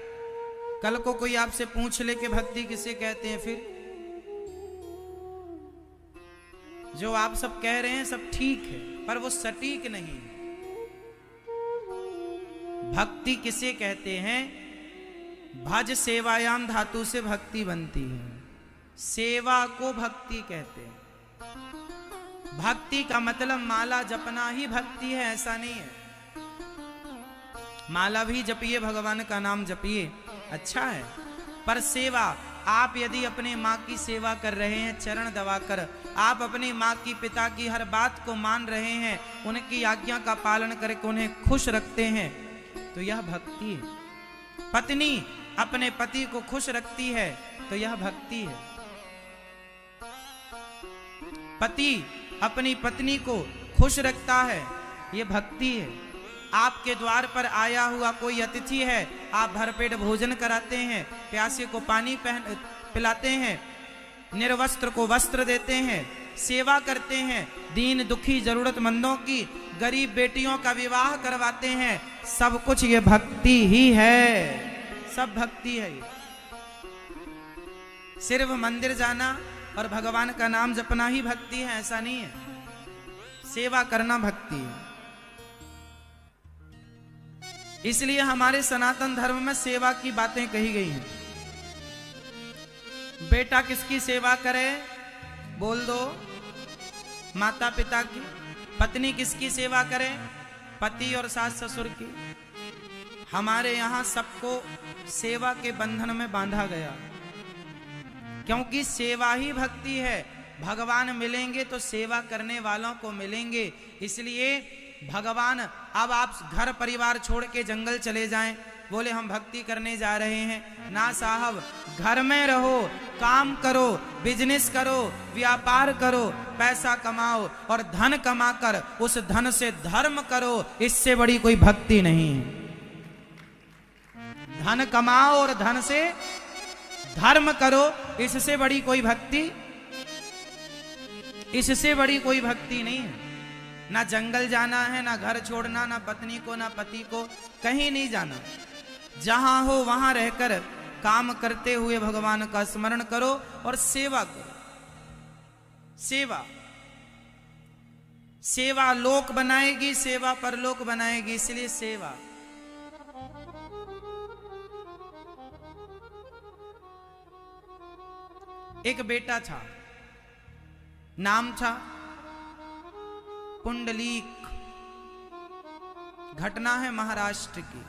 कल को कोई आपसे पूछ ले कि भक्ति किसे कहते हैं, फिर जो आप सब कह रहे हैं सब ठीक है, पर वो सटीक नहीं। भक्ति किसे कहते हैं? भज सेवायाम धातु से भक्ति बनती है, सेवा को भक्ति कहते हैं। भक्ति का मतलब माला जपना ही भक्ति है, ऐसा नहीं है। माला भी जपिए, भगवान का नाम जपिए, अच्छा है, पर सेवा, आप यदि अपने माँ की सेवा कर रहे हैं चरण दबाकर, आप अपनी माँ की, पिता की हर बात को मान रहे हैं, उनकी आज्ञा का पालन करके उन्हें खुश रखते हैं, तो यह भक्ति है। पत्नी अपने पति को खुश रखती है तो यह भक्ति है। पति अपनी पत्नी को खुश रखता है, यह भक्ति है। आपके द्वार पर आया हुआ कोई अतिथि है, आप भरपेट भोजन कराते हैं, प्यासे को पानी पिलाते हैं, निर्वस्त्र को वस्त्र देते हैं, सेवा करते हैं, दीन दुखी जरूरतमंदों की, गरीब बेटियों का विवाह करवाते हैं, सब कुछ ये भक्ति ही है, सब भक्ति है। सिर्फ मंदिर जाना और भगवान का नाम जपना ही भक्ति है, ऐसा नहीं है। सेवा करना भक्ति है। इसलिए हमारे सनातन धर्म में सेवा की बातें कही गई हैं। बेटा किसकी सेवा करे? बोल दो, माता पिता की। पत्नी किसकी सेवा करे? पति और सास ससुर की। हमारे यहाँ सबको सेवा के बंधन में बांधा गया, क्योंकि सेवा ही भक्ति है। भगवान मिलेंगे तो सेवा करने वालों को मिलेंगे। इसलिए भगवान, अब आप घर परिवार छोड़ के जंगल चले जाएं, बोले हम भक्ति करने जा रहे हैं, ना साहब, घर में रहो, काम करो, बिजनेस करो, व्यापार करो, पैसा कमाओ और धन कमाकर उस धन से धर्म करो, इससे बड़ी कोई भक्ति नहीं है। धन कमाओ और धन से धर्म करो, इससे बड़ी कोई भक्ति, इससे बड़ी कोई भक्ति नहीं है। ना जंगल जाना है, ना घर छोड़ना, ना पत्नी को, ना पति को, कहीं नहीं जाना। जहां हो वहां रहकर काम करते हुए भगवान का स्मरण करो और सेवा करो। सेवा, सेवा लोक बनाएगी, सेवा परलोक बनाएगी, इसलिए सेवा। एक बेटा था, नाम था पुंडलीक। घटना है महाराष्ट्र की,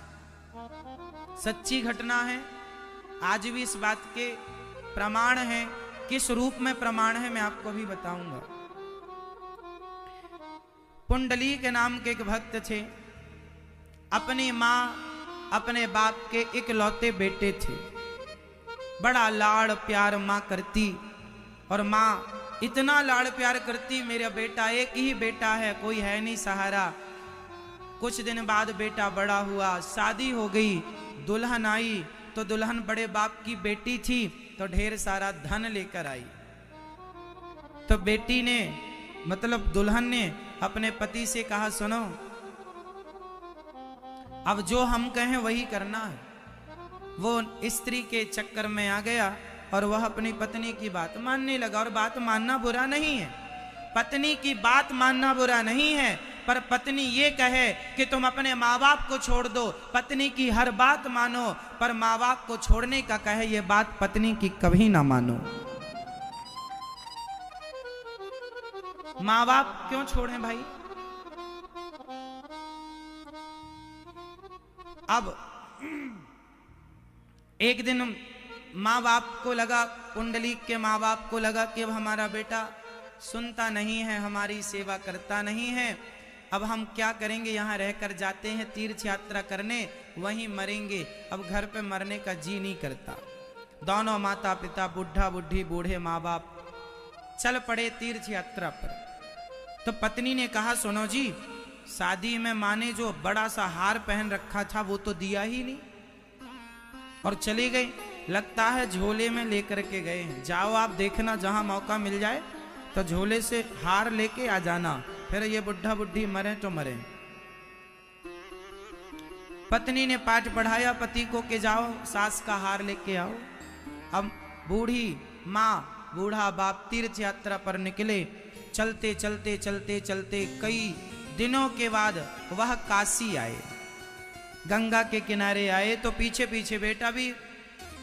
सच्ची घटना है। आज भी इस बात के प्रमाण हैं। किस रूप में प्रमाण है मैं आपको भी बताऊंगा। पुंडलीक के नाम के एक भक्त थे। अपनी मां, अपने बाप के इकलौते बेटे थे। बड़ा लाड़ प्यार मां करती और मां इतना लाड़ प्यार करती, मेरा बेटा एक ही बेटा है, कोई है नहीं सहारा। कुछ दिन बाद बेटा बड़ा हुआ, शादी हो गई, दुल्हन आई तो दुल्हन बड़े बाप की बेटी थी तो ढेर सारा धन लेकर आई। तो बेटी ने, मतलब दुल्हन ने अपने पति से कहा, सुनो अब जो हम कहें वही करना है। वो स्त्री के चक्कर में आ गया और वह अपनी पत्नी की बात मानने लगा। और बात मानना बुरा नहीं है, पत्नी की बात मानना बुरा नहीं है, पर पत्नी ये कहे कि तुम अपने माँ बाप को छोड़ दो, पत्नी की हर बात मानो, पर माँ बाप को छोड़ने का कहे ये बात पत्नी की कभी ना मानो। माँ बाप क्यों छोड़ें भाई? अब एक दिन माँ बाप को लगा, पुंडलीक के माँ बाप को लगा कि अब हमारा बेटा सुनता नहीं है, हमारी सेवा करता नहीं है, अब हम क्या करेंगे? यहाँ रहकर जाते हैं तीर्थ यात्रा करने, वहीं मरेंगे। अब घर पे मरने का जी नहीं करता। दोनों माता पिता, बुढ़ा बुढ़ी, बूढ़े माँ बाप चल पड़े तीर्थ यात्रा पर। तो पत्नी ने कहा, सुनो जी, शादी में माँ ने जो बड़ा सा हार पहन रखा था वो तो दिया ही नहीं, और चली गई। लगता है झोले में लेकर के गए हैं। जाओ आप देखना, जहां मौका मिल जाए तो झोले से हार लेके आ जाना, फिर ये बुढ़ा बुढ़ी मरे तो मरे। पत्नी ने पाठ पढ़ाया पति को कि जाओ सास का हार लेके आओ। अब बूढ़ी माँ, बूढ़ा बाप तीर्थ यात्रा पर निकले। चलते चलते चलते चलते कई दिनों के बाद वह काशी आए, गंगा के किनारे आए। तो पीछे पीछे बेटा भी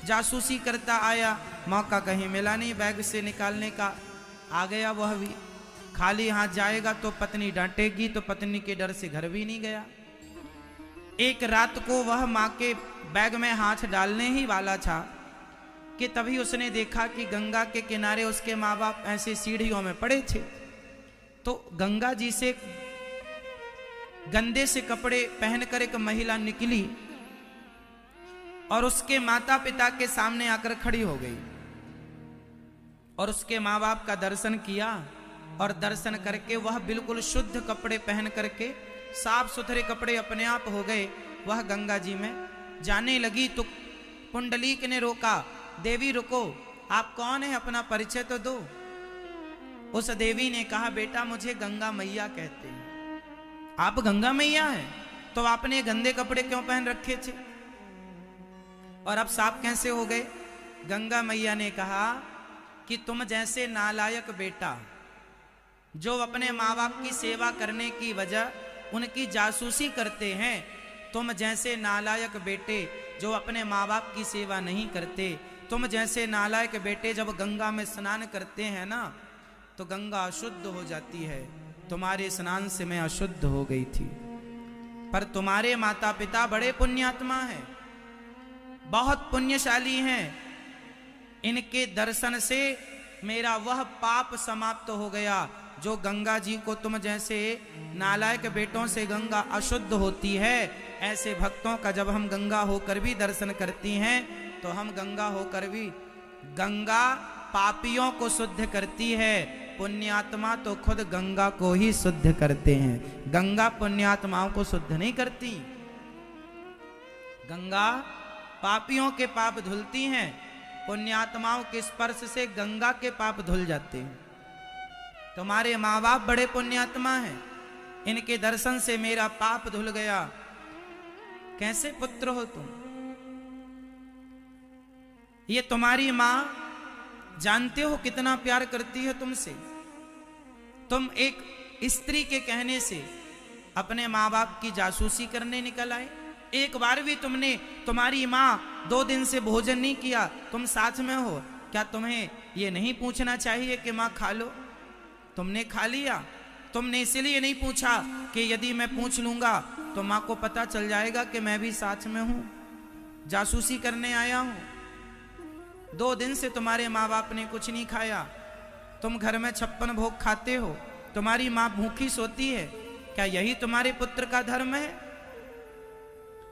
जासूसी करता आया, मौका कहीं मिला नहीं बैग से निकालने का, आ गया वह भी। खाली हाथ जाएगा तो पत्नी डांटेगी, तो पत्नी के डर से घर भी नहीं गया। एक रात को वह माँ के बैग में हाथ डालने ही वाला था कि तभी उसने देखा कि गंगा के किनारे उसके माँ बाप ऐसे सीढ़ियों में पड़े थे। तो गंगा जी से गंदे से कपड़े पहनकर एक महिला निकली और उसके माता पिता के सामने आकर खड़ी हो गई और उसके माँ बाप का दर्शन किया। और दर्शन करके वह बिल्कुल शुद्ध कपड़े पहन करके, साफ सुथरे कपड़े अपने आप हो गए। वह गंगा जी में जाने लगी तो पुंडलीक ने रोका, देवी रुको, आप कौन है, अपना परिचय तो दो। उस देवी ने कहा, बेटा मुझे गंगा मैया कहते हैं। आप गंगा मैया हैं, तो आपने गंदे कपड़े क्यों पहन रखे थे और अब साफ कैसे हो गए? गंगा मैया ने कहा कि तुम जैसे नालायक बेटा जो अपने माँ बाप की सेवा करने की वजह उनकी जासूसी करते हैं, तुम जैसे नालायक बेटे जो अपने माँ बाप की सेवा नहीं करते, तुम जैसे नालायक बेटे जब गंगा में स्नान करते हैं ना तो गंगा अशुद्ध हो जाती है। तुम्हारे स्नान से मैं अशुद्ध हो गई थी, पर तुम्हारे माता पिता बड़े पुण्यात्मा हैं, बहुत पुण्यशाली हैं। इनके दर्शन से मेरा वह पाप समाप्त हो गया जो गंगा जी को तुम जैसे नालायक बेटों से गंगा अशुद्ध होती है, ऐसे भक्तों का जब हम गंगा होकर भी दर्शन करती हैं तो हम गंगा होकर भी गंगा पापियों को शुद्ध करती है, पुण्यात्मा तो खुद गंगा को ही शुद्ध करते हैं। गंगा पुण्यात्माओं को शुद्ध नहीं करती। गंगा पापियों के पाप धुलती हैं, पुण्यात्माओं के स्पर्श से गंगा के पाप धुल जाते हैं। तुम्हारे माँ बाप बड़े पुण्यात्मा हैं, इनके दर्शन से मेरा पाप धुल गया। कैसे पुत्र हो तुम? ये तुम्हारी माँ जानते हो कितना प्यार करती है तुमसे। तुम एक स्त्री के कहने से अपने माँ बाप की जासूसी करने निकल आए। एक बार भी तुमने, तुम्हारी माँ 2 दिन से भोजन नहीं किया, तुम साथ में हो, क्या तुम्हें ये नहीं पूछना चाहिए कि माँ खा लो? तुमने खा लिया। तुमने इसलिए नहीं पूछा कि यदि मैं पूछ लूंगा तो माँ को पता चल जाएगा कि मैं भी साथ में हूं, जासूसी करने आया हूं। 2 दिन से तुम्हारे माँ बाप ने कुछ नहीं खाया, तुम घर में 56 भोग खाते हो, तुम्हारी माँ भूखी सोती है। क्या यही तुम्हारे पुत्र का धर्म है?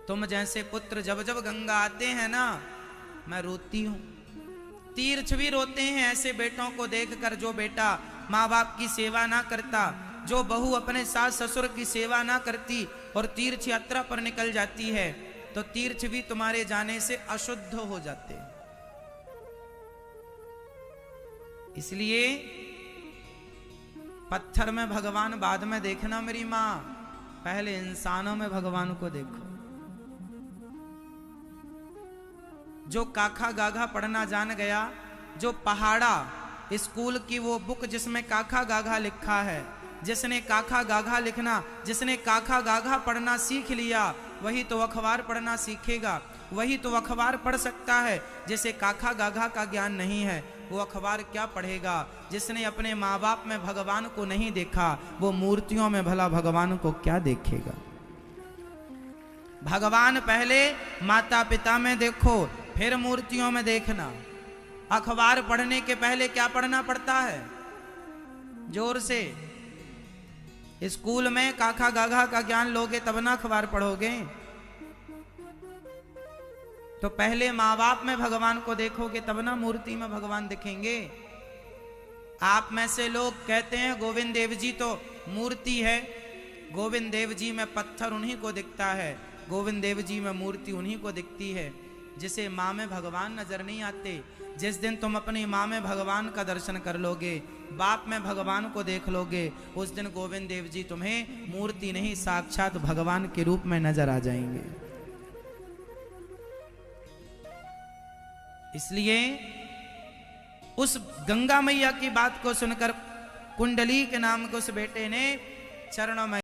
तुम जैसे पुत्र जब जब गंगा आते हैं ना, मैं रोती हूं। तीर्थ भी रोते हैं ऐसे बेटों को देखकर, जो बेटा माँ बाप की सेवा ना करता, जो बहू अपने सास ससुर की सेवा ना करती और तीर्थ यात्रा पर निकल जाती है, तो तीर्थ भी तुम्हारे जाने से अशुद्ध हो जाते हैं। इसलिए पत्थर में भगवान बाद में देखना मेरी माँ, पहले इंसानों में भगवान को देखो। जो काखा गाघा पढ़ना जान गया, जो पहाड़ा स्कूल की वो बुक जिसमें काखा गाघा लिखा है, जिसने काखा गाघा लिखना, जिसने काखा गाघा पढ़ना सीख लिया, वही तो अखबार पढ़ना सीखेगा। वही तो अखबार पढ़ सकता है। जिसे काखा गाघा का ज्ञान नहीं है, वो अखबार क्या पढ़ेगा? जिसने अपने माँ बाप में भगवान को नहीं देखा, वो मूर्तियों में भला भगवान को क्या देखेगा? भगवान पहले माता पिता में देखो, फिर मूर्तियों में देखना। अखबार पढ़ने के पहले क्या पढ़ना पड़ता है? जोर से। स्कूल में काखा गाघा का ज्ञान लोगे तब ना अखबार पढ़ोगे। तो पहले माँ बाप में भगवान को देखोगे तब ना मूर्ति में भगवान दिखेंगे। आप में से लोग कहते हैं गोविंद देव जी तो मूर्ति है, गोविंद देव जी में पत्थर उन्हीं को दिखता है, गोविंद देव जी में मूर्ति उन्हीं को दिखती है। जिसे माँ में भगवान नजर नहीं आते, जिस दिन तुम अपनी माँ में भगवान का दर्शन कर लोगे, बाप में भगवान को देख लोगे, उस दिन गोविंद देव जी तुम्हें मूर्ति नहीं साक्षात भगवान के रूप में नजर आ जाएंगे। इसलिए उस गंगा मैया की बात को सुनकर कुंडली के नाम के उस बेटे ने चरणों में